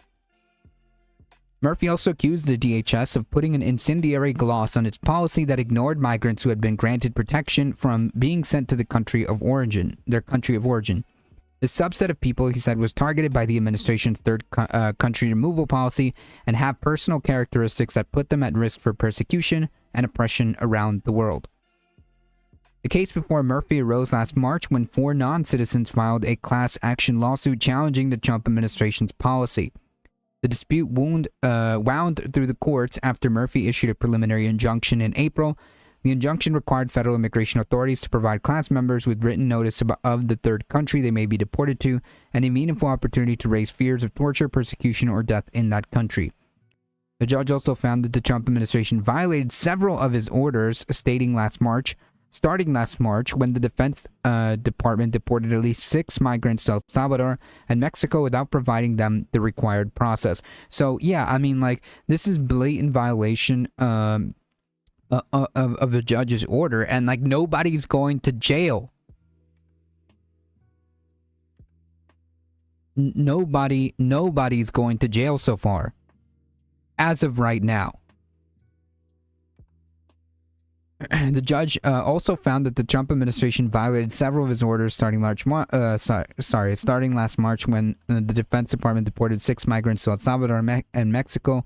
Murphy also accused the DHS of putting an incendiary gloss on its policy that ignored migrants who had been granted protection from being sent to their country of origin. The subset of people, he said, was targeted by the administration's third country removal policy and have personal characteristics that put them at risk for persecution and oppression around the world. The case before Murphy arose last March when 4 non-citizens filed a class action lawsuit challenging the Trump administration's policy. The dispute wound through the courts after Murphy issued a preliminary injunction in April. The injunction required federal immigration authorities to provide class members with written notice of the third country they may be deported to and a meaningful opportunity to raise fears of torture, persecution, or death in that country. The judge also found that the Trump administration violated several of his orders, starting last March, when the Defense Department deported at least 6 migrants to El Salvador and Mexico without providing them the required process. So, yeah, I mean, like, this is blatant violation of the judge's order, and, like, nobody's going to jail. Nobody's going to jail so far, as of right now. The judge also found that the Trump administration violated several of his orders starting last March when the Defense Department deported 6 migrants to El Salvador and Mexico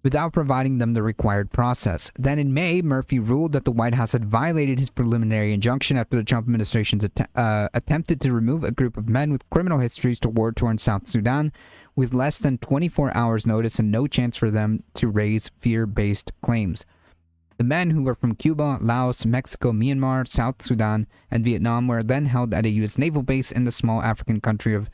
without providing them the required process. Then in May, Murphy ruled that the White House had violated his preliminary injunction after the Trump administration attempted to remove a group of men with criminal histories to war-torn South Sudan with less than 24 hours notice and no chance for them to raise fear-based claims. The men, who were from Cuba, Laos, Mexico, Myanmar, South Sudan, and Vietnam, were then held at a U.S. naval base in the small African country of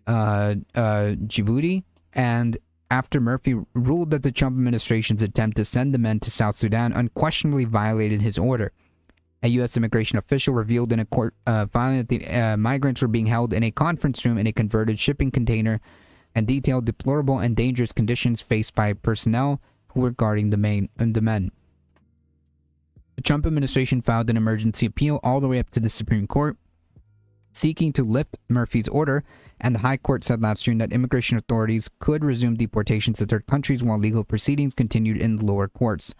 Djibouti. And after Murphy ruled that the Trump administration's attempt to send the men to South Sudan unquestionably violated his order, a U.S. immigration official revealed in a court filing that the migrants were being held in a conference room in a converted shipping container and detailed deplorable and dangerous conditions faced by personnel who were guarding the men. The Trump administration filed an emergency appeal all the way up to the Supreme Court, seeking to lift Murphy's order, and the High Court said last June that immigration authorities could resume deportations to third countries while legal proceedings continued in the lower courts.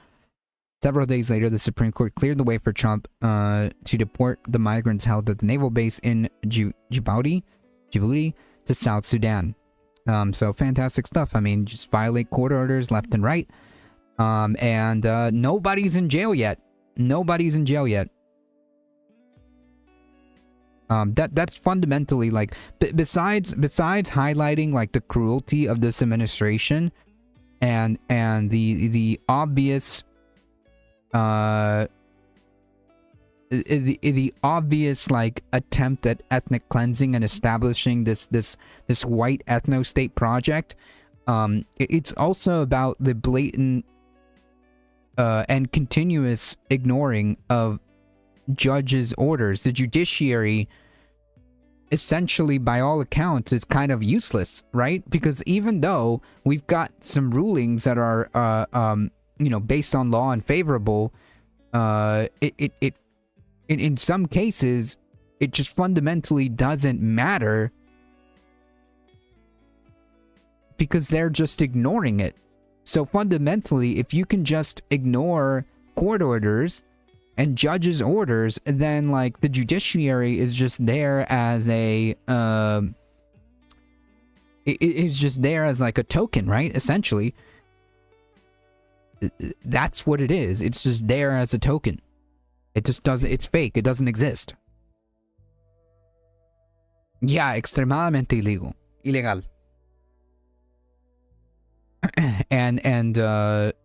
Several days later, the Supreme Court cleared the way for Trump to deport the migrants held at the naval base in Djibouti to South Sudan. So fantastic stuff. I mean, just violate court orders left and right. And nobody's in jail yet. Nobody's in jail yet. That's fundamentally, like, besides highlighting, like, the cruelty of this administration and the obvious the obvious, like, attempt at ethnic cleansing and establishing this white ethno-state project, it's also about the blatant and continuous ignoring of judges' orders. The judiciary, essentially, by all accounts, is kind of useless, right? Because even though we've got some rulings that are, based on law and favorable, in some cases, it just fundamentally doesn't matter because they're just ignoring it. So fundamentally, if you can just ignore court orders and judges' orders, then, like, the judiciary is just there as a it's just there as, like, a token, right? Essentially, that's what it is. It's just there as a token. It just doesn't. It's fake. It doesn't exist. Yeah, extremadamente ilegal. And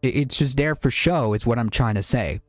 it's just there for show, is what I'm trying to say.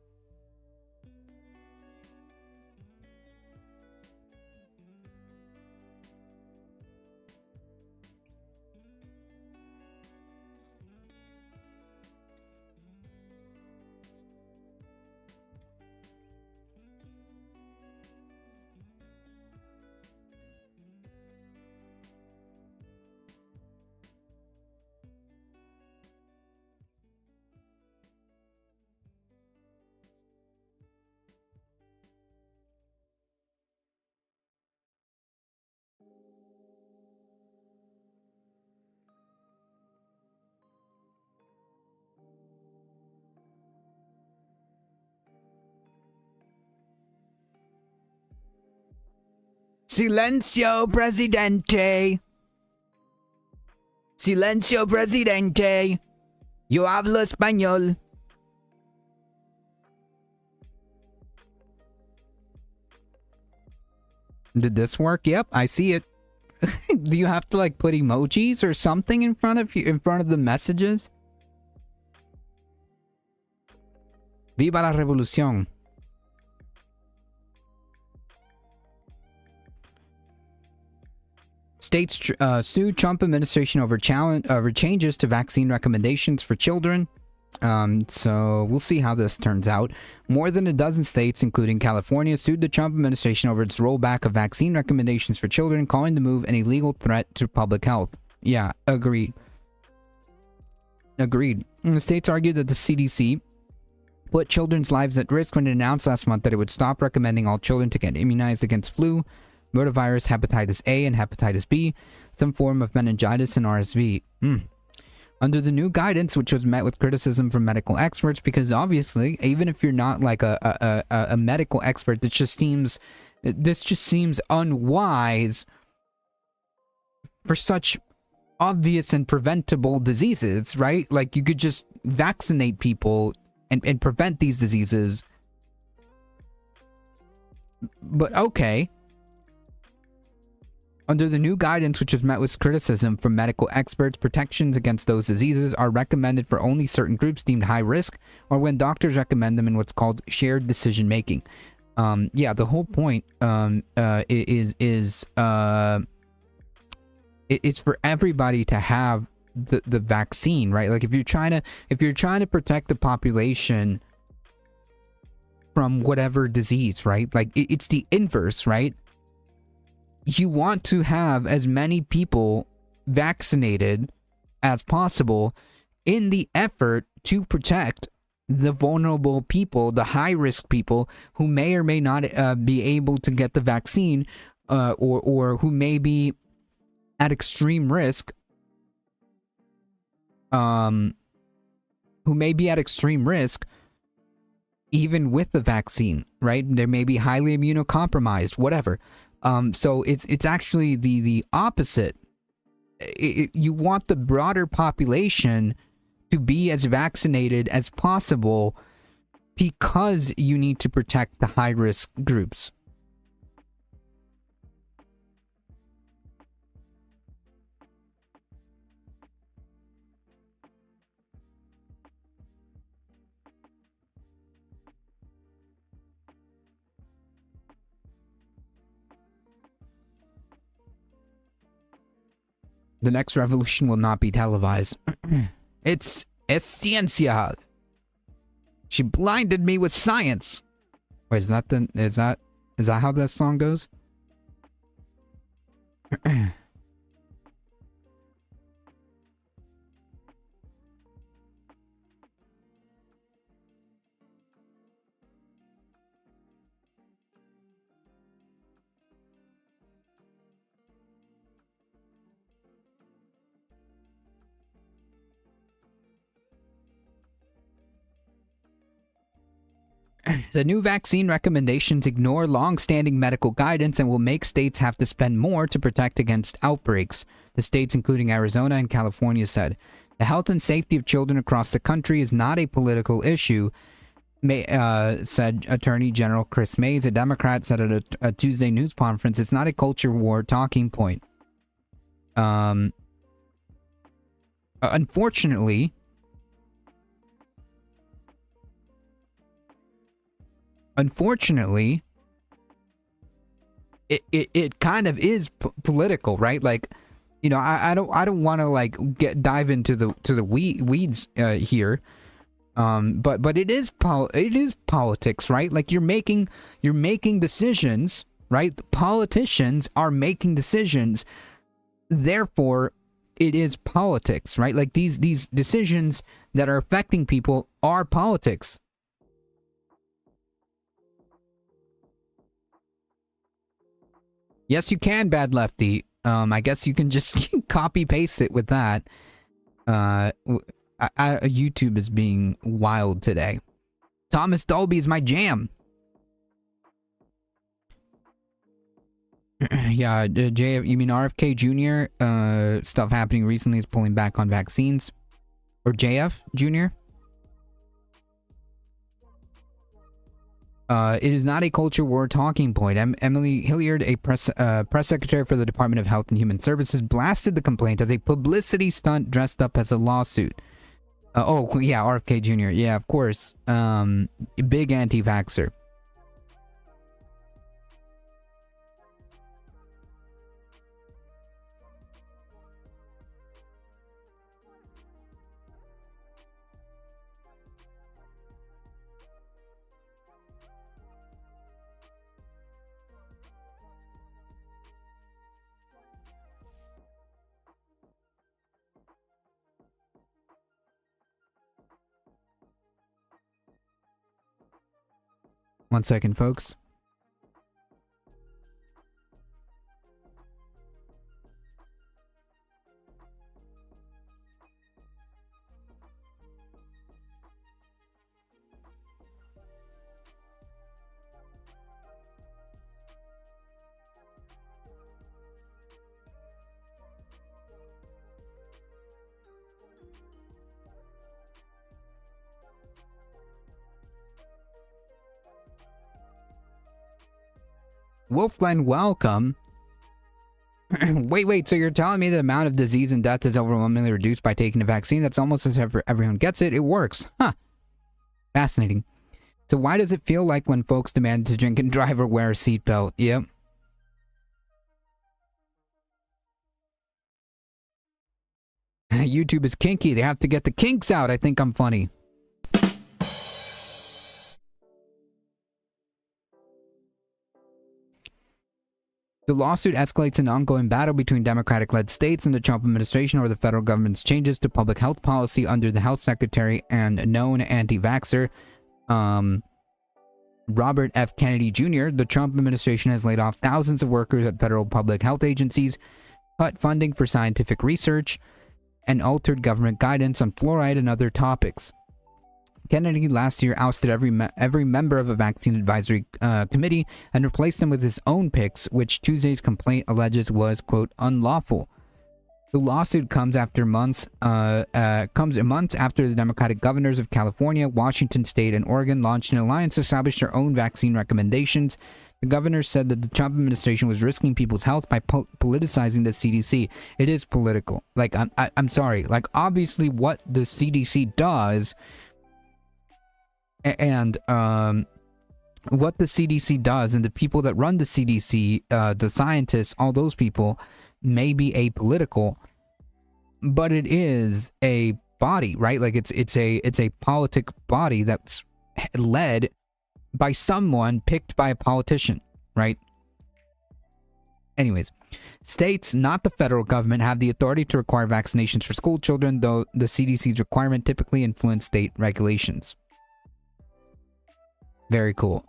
Silencio, presidente. Silencio, presidente. Yo hablo español. Did this work? Yep, I see it. Do you have to like put emojis or something in front of you, in front of the messages? Viva la revolución. States sued Trump administration over changes to vaccine recommendations for children. So we'll see how this turns out. More than a dozen states, including California, sued the Trump administration over its rollback of vaccine recommendations for children, calling the move an illegal threat to public health. Yeah, agreed. Agreed. And the states argued that the CDC put children's lives at risk when it announced last month that it would stop recommending all children to get immunized against flu, rotavirus, hepatitis A, and hepatitis B, some form of meningitis, and RSV. Under the new guidance, which was met with criticism from medical experts, because obviously, even if you're not like a medical expert, this just seems unwise for such obvious and preventable diseases, right? Like you could just vaccinate people and prevent these diseases. But okay. Under the new guidance, which was met with criticism from medical experts, protections against those diseases are recommended for only certain groups deemed high risk, or when doctors recommend them in what's called shared decision making. Yeah, the whole point it's for everybody to have the vaccine, right? Like if you're trying to protect the population from whatever disease, right? Like it's the inverse, right? You want to have as many people vaccinated as possible in the effort to protect the vulnerable people, the high-risk people who may or may not be able to get the vaccine, or who may be at extreme risk, even with the vaccine, right? They may be highly immunocompromised, whatever. So it's actually the opposite. You want the broader population to be as vaccinated as possible because you need to protect the high-risk groups. The next revolution will not be televised. It's ciencia. She blinded me with science. Wait, is that how that song goes? The new vaccine recommendations ignore long-standing medical guidance and will make states have to spend more to protect against outbreaks, the states including Arizona and California said. The health and safety of children across the country is not a political issue, said Attorney General Chris Mays, a Democrat, said at a Tuesday news conference. It's not a culture war talking point. Unfortunately, it kind of is political, right? Like, you know, I don't want to like dive into the weeds here, but it is politics, right? Like you're making decisions, right? The politicians are making decisions, therefore it is politics, right? Like these decisions that are affecting people are politics. Yes, you can, Bad Lefty. I guess you can just copy paste it with that. YouTube is being wild today. Thomas Dolby is my jam. Yeah, you mean RFK Jr. Stuff happening recently is pulling back on vaccines, or JF Jr. It is not a culture war talking point. Emily Hilliard, a press secretary for the Department of Health and Human Services, blasted the complaint as a publicity stunt dressed up as a lawsuit. Oh, yeah, RFK Jr. Yeah, of course. Big anti-vaxxer. One second, folks. Wolfglen, welcome. Wait, so you're telling me the amount of disease and death is overwhelmingly reduced by taking a vaccine? That's almost as if everyone gets it. It works. Huh. Fascinating. So why does it feel like when folks demand to drink and drive or wear a seatbelt? Yep. YouTube is kinky. They have to get the kinks out. I think I'm funny. The lawsuit escalates an ongoing battle between Democratic-led states and the Trump administration over the federal government's changes to public health policy under the health secretary and known anti-vaxxer, Robert F. Kennedy Jr. The Trump administration has laid off thousands of workers at federal public health agencies, cut funding for scientific research, and altered government guidance on fluoride and other topics. Kennedy last year ousted every member of a vaccine advisory committee and replaced them with his own picks, which Tuesday's complaint alleges was, quote, unlawful. The lawsuit comes months after the Democratic governors of California, Washington State, and Oregon launched an alliance to establish their own vaccine recommendations. The governors said that the Trump administration was risking people's health by politicizing the CDC. It is political. Like, I'm sorry. Like, obviously, what the CDC does. And what the CDC does and the people that run the CDC, the scientists, all those people may be apolitical, but it is a body, right? Like it's a politic body that's led by someone picked by a politician, right? Anyways, states, not the federal government, have the authority to require vaccinations for school children, though the CDC's requirement typically influence state regulations. Very cool.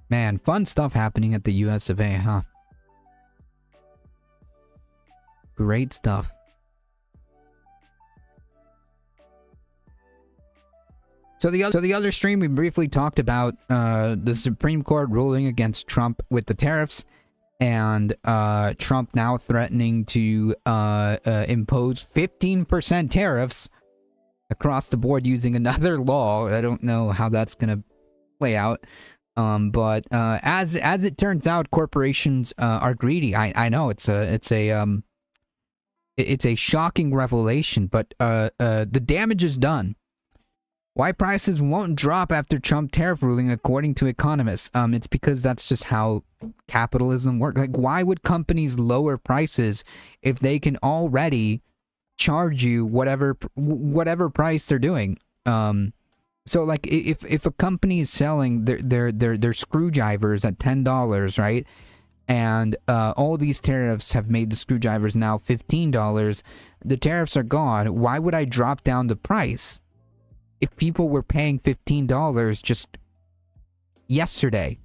Man, fun stuff happening at the US of A, huh? Great stuff. So the other stream, we briefly talked about the Supreme Court ruling against Trump with the tariffs, and Trump now threatening to impose 15% tariffs across the board using another law. I don't know how that's going to play out, but as it turns out, corporations are greedy. I know it's a shocking revelation, but the damage is done. Why prices won't drop after Trump tariff ruling, according to economists? It's because that's just how capitalism works. Like, why would companies lower prices if they can already charge you whatever price they're doing? So like, if a company is selling their screwdrivers at $10, right, and all these tariffs have made the screwdrivers now $15, the tariffs are gone. Why would I drop down the price if people were paying $15 just yesterday?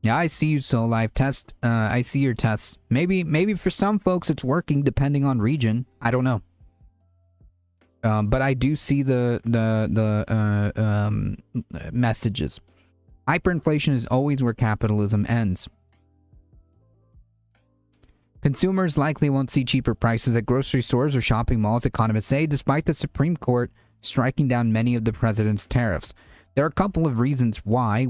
Yeah, I see you, Soul Life. Test. I see your tests. Maybe for some folks it's working, depending on region. I don't know. But I do see the messages. Hyperinflation is always where capitalism ends. Consumers likely won't see cheaper prices at grocery stores or shopping malls, economists say, despite the Supreme Court striking down many of the president's tariffs. There are a couple of reasons why.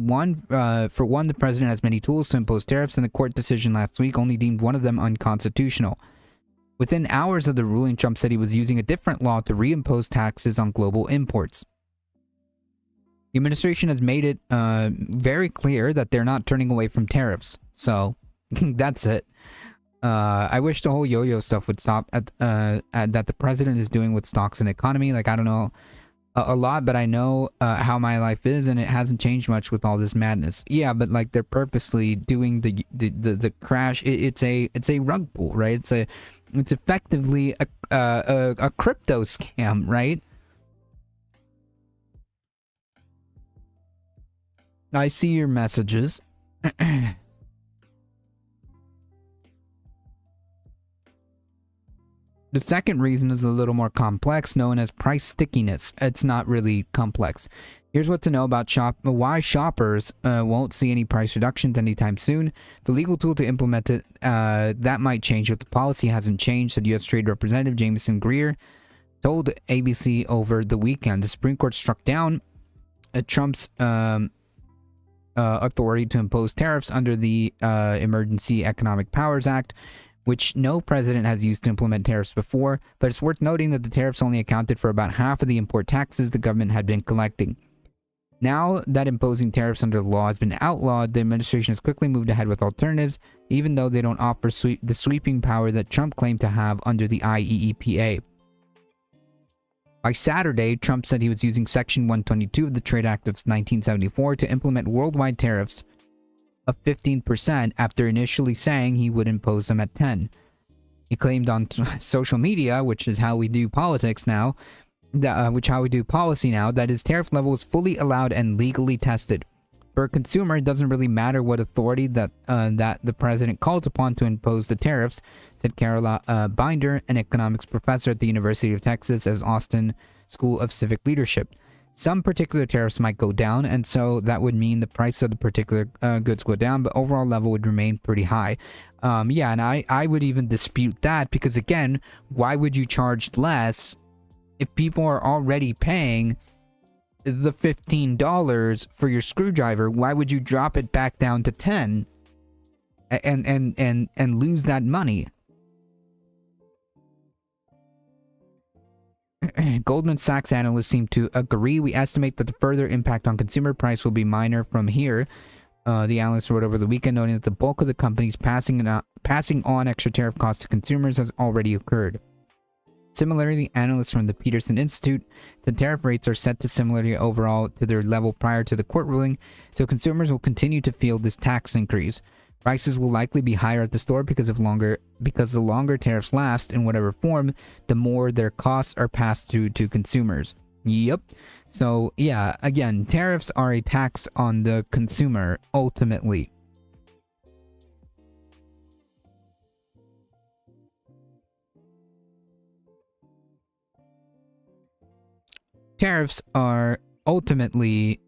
For one, the president has many tools to impose tariffs, and the court decision last week only deemed one of them unconstitutional. Within hours of the ruling, Trump said he was using a different law to reimpose taxes on global imports. The administration has made it very clear that they're not turning away from tariffs. So, that's it. I wish the whole yo-yo stuff would stop at that the president is doing with stocks and economy. Like, I don't know a lot, but I know how my life is, and it hasn't changed much with all this madness. Yeah, but like they're purposely doing the crash. It's a rug pull, right? It's effectively a crypto scam, right? I see your messages. The second reason is a little more complex, known as price stickiness. It's not really complex. Here's what to know about why shoppers won't see any price reductions anytime soon. The legal tool to implement it, that might change if the policy hasn't changed, said U.S. Trade Representative Jameson Greer told ABC over the weekend. The Supreme Court struck down Trump's authority to impose tariffs under the Emergency Economic Powers Act, which no president has used to implement tariffs before, but it's worth noting that the tariffs only accounted for about half of the import taxes the government had been collecting. Now that imposing tariffs under the law has been outlawed, the administration has quickly moved ahead with alternatives, even though they don't offer the sweeping power that Trump claimed to have under the IEEPA. By Saturday, Trump said he was using Section 122 of the Trade Act of 1974 to implement worldwide tariffs of 15% after initially saying he would impose them at 10%. He claimed on social media, which is how we do politics now, that his tariff level is fully allowed and legally tested. For a consumer, it doesn't really matter what authority that the president calls upon to impose the tariffs, said Carola Binder, an economics professor at the University of Texas at Austin School of Civic Leadership. Some particular tariffs might go down, and so that would mean the price of the particular goods go down, but overall level would remain pretty high. Yeah, and I would even dispute that, because again, why would you charge less if people are already paying the $15 for your screwdriver? Why would you drop it back down to 10 and lose that money? Goldman Sachs analysts seem to agree. We estimate that the further impact on consumer price will be minor from here. The analyst wrote over the weekend, noting that the bulk of the companies passing on extra tariff costs to consumers has already occurred. Similarly, analysts from the Peterson Institute said tariff rates are set to similarly overall to their level prior to the court ruling, so consumers will continue to feel this tax increase. Prices will likely be higher at the store because the longer tariffs last in whatever form, the more their costs are passed through to consumers. Yep. So yeah, again, tariffs are a tax on the consumer ultimately. Tariffs are ultimately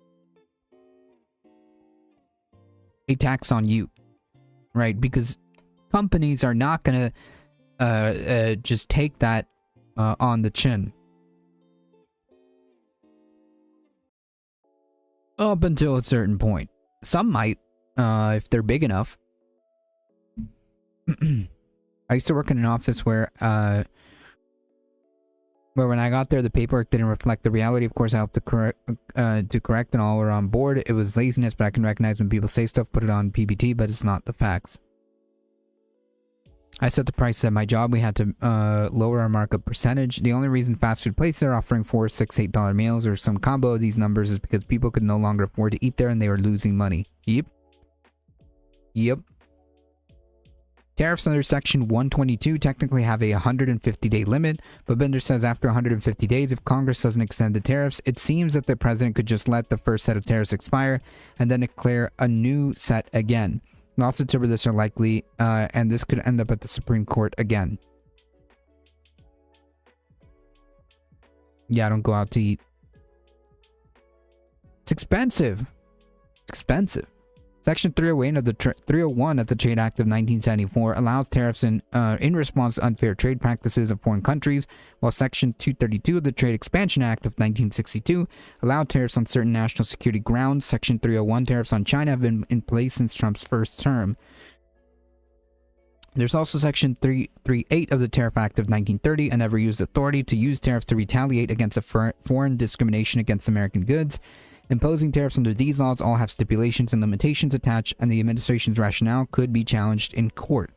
a tax on you. Right, because companies are not going to just take that on the chin. Up until a certain point. Some might, if they're big enough. I used to work in an office where when I got there, the paperwork didn't reflect the reality. Of course, I helped to correct, and all were on board. It was laziness, but I can recognize when people say stuff, put it on PBT, but it's not the facts. I set the price at my job. We had to lower our markup percentage. The only reason fast food places are offering $4, $6, $8 meals or some combo of these numbers is because people could no longer afford to eat there and they were losing money. Yep. Tariffs under Section 122 technically have a 150-day limit, but Bender says after 150 days, if Congress doesn't extend the tariffs, it seems that the president could just let the first set of tariffs expire and then declare a new set again. Lawsuits over this are likely, and this could end up at the Supreme Court again. Yeah, don't go out to eat. It's expensive. It's expensive. Section 301 of the 301 of the Trade Act of 1974 allows tariffs in response to unfair trade practices of foreign countries, while Section 232 of the Trade Expansion Act of 1962 allowed tariffs on certain national security grounds. Section 301 tariffs on China have been in place since Trump's first term. There's also Section 338 of the Tariff Act of 1930, a never used authority to use tariffs to retaliate against a foreign discrimination against American goods. Imposing tariffs under these laws all have stipulations and limitations attached, and the administration's rationale could be challenged in court.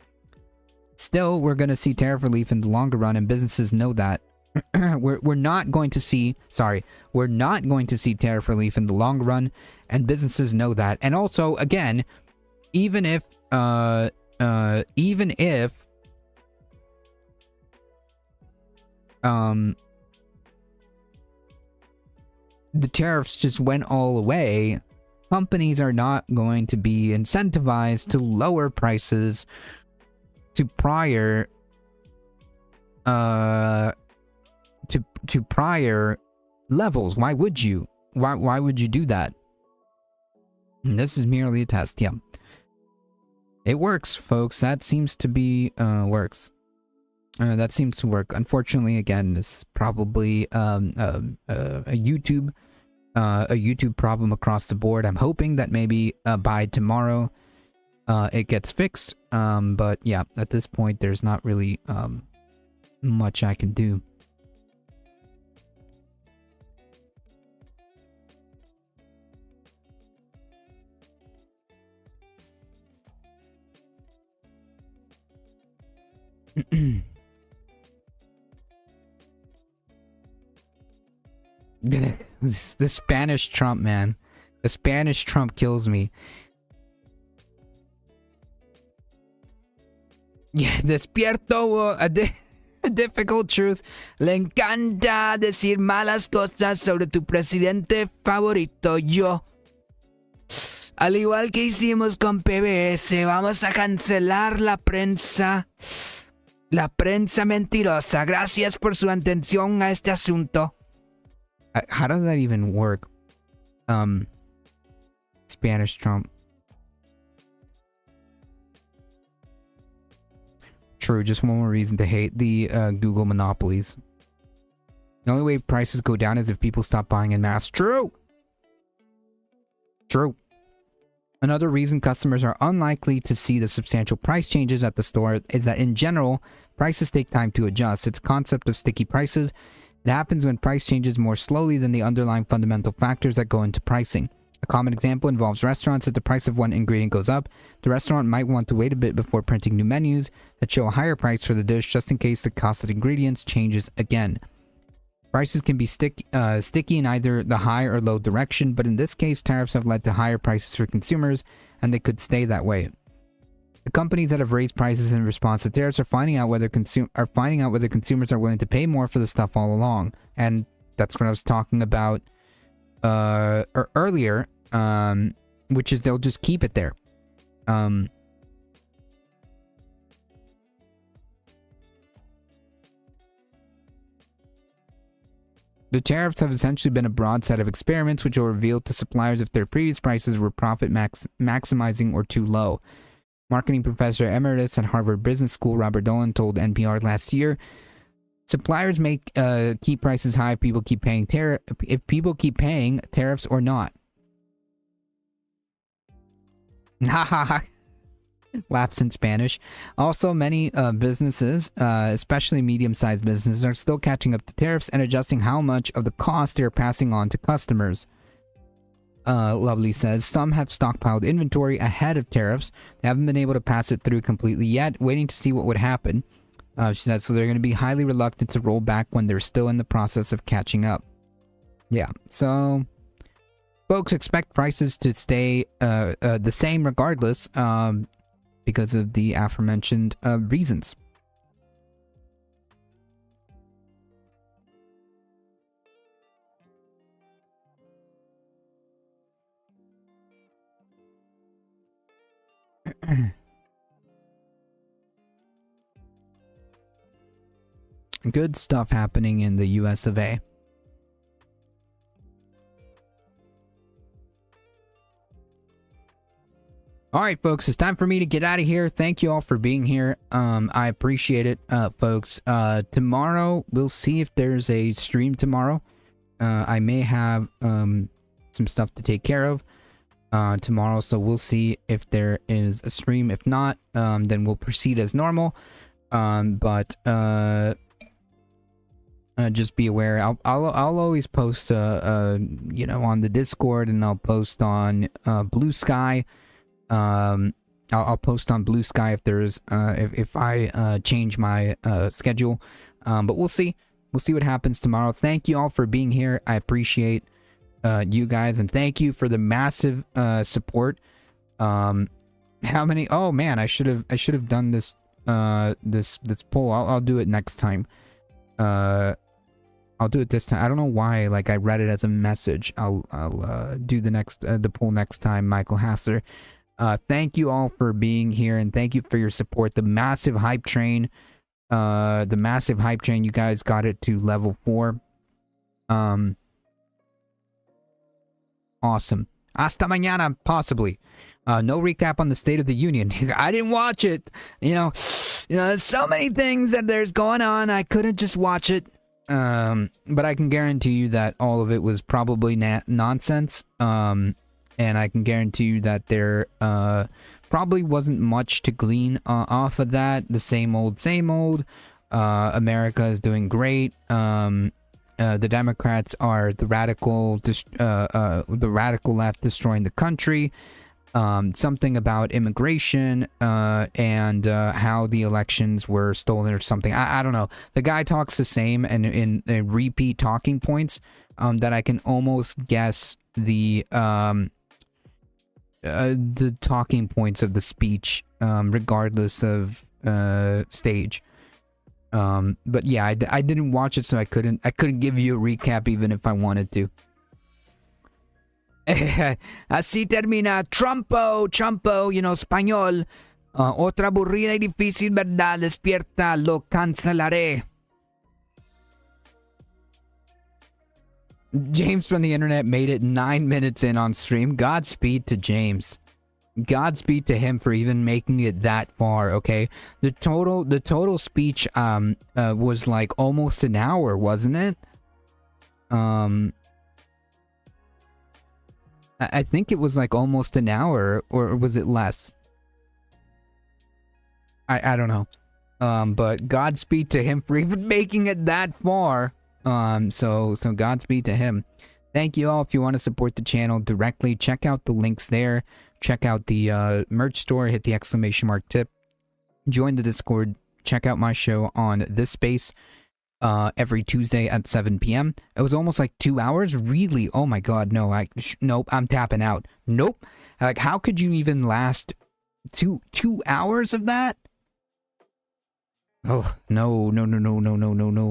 Still, we're going to see tariff relief in the longer run, and businesses know that. we're not going to see tariff relief in the long run, and businesses know that. And also, again, even if the tariffs just went all away, companies are not going to be incentivized to lower prices to prior levels. Why would you? Why would you do that? And this is merely a test. Yeah, it works, folks. That seems to be works. That seems to work. Unfortunately, again, this is probably a YouTube problem across the board. I'm hoping that maybe by tomorrow it gets fixed. But yeah, at this point, there's not really much I can do. The Spanish Trump, man. The Spanish Trump kills me. Yeah, despierto, a difficult truth. Le encanta decir malas cosas sobre tu presidente favorito, yo. Al igual que hicimos con PBS, vamos a cancelar la prensa. La prensa mentirosa. Gracias por su atención a este asunto. How does that even work? Spanish Trump. True, just one more reason to hate the Google monopolies. The only way prices go down is if people stop buying en masse. True! True. Another reason customers are unlikely to see the substantial price changes at the store is that in general, prices take time to adjust. It's a concept of sticky prices. It happens when price changes more slowly than the underlying fundamental factors that go into pricing. A common example involves restaurants. If the price of one ingredient goes up, the restaurant might want to wait a bit before printing new menus that show a higher price for the dish just in case the cost of ingredients changes again. Prices can be sticky in either the high or low direction, but in this case, tariffs have led to higher prices for consumers, and they could stay that way. The companies that have raised prices in response to tariffs are finding out whether consumers are willing to pay more for the stuff all along, and that's what I was talking about earlier, which is they'll just keep it there. The tariffs have essentially been a broad set of experiments which will reveal to suppliers if their previous prices were profit maximizing or too low. Marketing professor emeritus at Harvard Business School Robert Dolan told NPR last year, suppliers may keep prices high if people keep paying tariffs or not. Laughs in Spanish. Also, many businesses, especially medium-sized businesses, are still catching up to tariffs and adjusting how much of the cost they are passing on to customers. Lovely says, some have stockpiled inventory ahead of tariffs. They haven't been able to pass it through completely yet, waiting to see what would happen. She said, so they're going to be highly reluctant to roll back when they're still in the process of catching up. Yeah, so folks expect prices to stay the same regardless, because of the aforementioned reasons. Good stuff happening in the US of A. Alright folks, it's time for me to get out of here. Thank you all for being here. I appreciate it, folks. Tomorrow, we'll see if there's a stream tomorrow. I may have some stuff to take care of tomorrow, so we'll see if there is a stream. If not, then we'll proceed as normal. Just be aware. I'll always post you know, on the Discord, and I'll post on Blue Sky. I'll post on Blue Sky if there's if I change my schedule. But we'll see what happens tomorrow. Thank you all for being here. I appreciate you guys, and thank you for the massive support. How many? Oh man, I should have done this this poll. I'll do it next time. I'll do it this time. I don't know why, like, I read it as a message. I'll do the poll next time, Michael Hassler. Thank you all for being here, and thank you for your support. The massive hype train, you guys got it to level 4. Awesome. Hasta mañana, possibly. No recap on the State of the Union. I didn't watch it. You know, there's so many things that there's going on. I couldn't just watch it. But I can guarantee you that all of it was probably nonsense. And I can guarantee you that there probably wasn't much to glean off of that. The same old. America is doing great. The Democrats are the radical left destroying the country. Something about immigration and how the elections were stolen or something. I don't know. The guy talks the same and in repeat talking points that I can almost guess the talking points of the speech, regardless of stage. But yeah, I didn't watch it, so I couldn't give you a recap even if I wanted to. Así termina Trumpo, español. Otra aburrida y difícil verdad despierta, lo cancelaré. James from the internet made it 9 minutes in on stream. Godspeed to James. Godspeed to him for even making it that far, okay? The total speech was like almost an hour, wasn't it? I think it was like almost an hour, or was it less? I don't know. But Godspeed to him for even making it that far. So Godspeed to him. Thank you all. If you want to support the channel directly, check out the links there. Check out the merch store, hit the ! tip. Join the Discord. Check out my show on This Space every Tuesday at 7 p.m. It was almost like 2 hours. Really? Oh my god, no. Nope, I'm tapping out. Nope. Like, how could you even last two hours of that? Oh, no.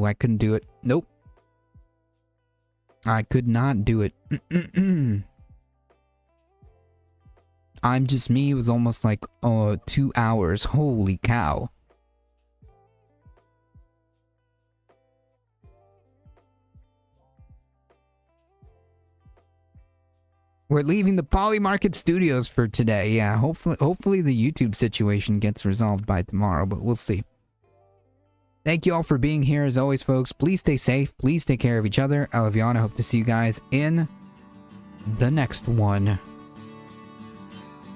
I couldn't do it. Nope. I could not do it. I'm Just Me was almost like 2 hours. Holy cow. We're leaving the Polymarket Studios for today. Yeah, hopefully the YouTube situation gets resolved by tomorrow, but we'll see. Thank you all for being here as always, folks. Please stay safe. Please take care of each other. I love you all, and I hope to see you guys in the next one.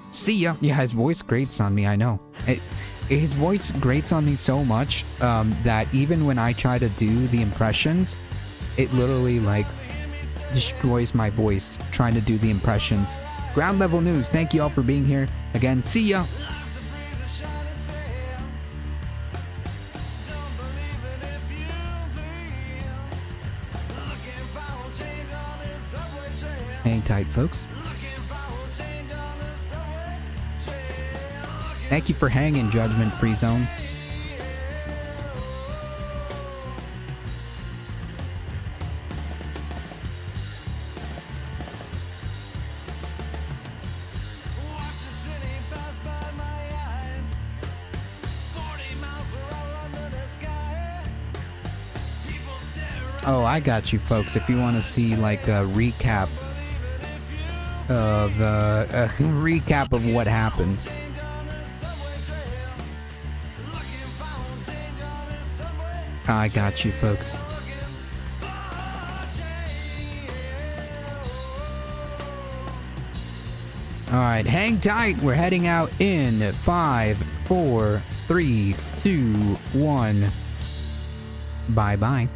See ya. Yeah, his voice grates on me, I know. His voice grates on me so much that even when I try to do the impressions, it literally, like, destroys my voice trying to do the impressions. Ground level news. Thank you all for being here. Again, see ya. Hang tight, folks. Thank you for hanging, Judgment Free Zone. Oh, I got you, folks. If you want to see like a recap of what happened. I got you, folks. All right, hang tight. We're heading out in 5, 4, 3, 2, 1. Bye bye.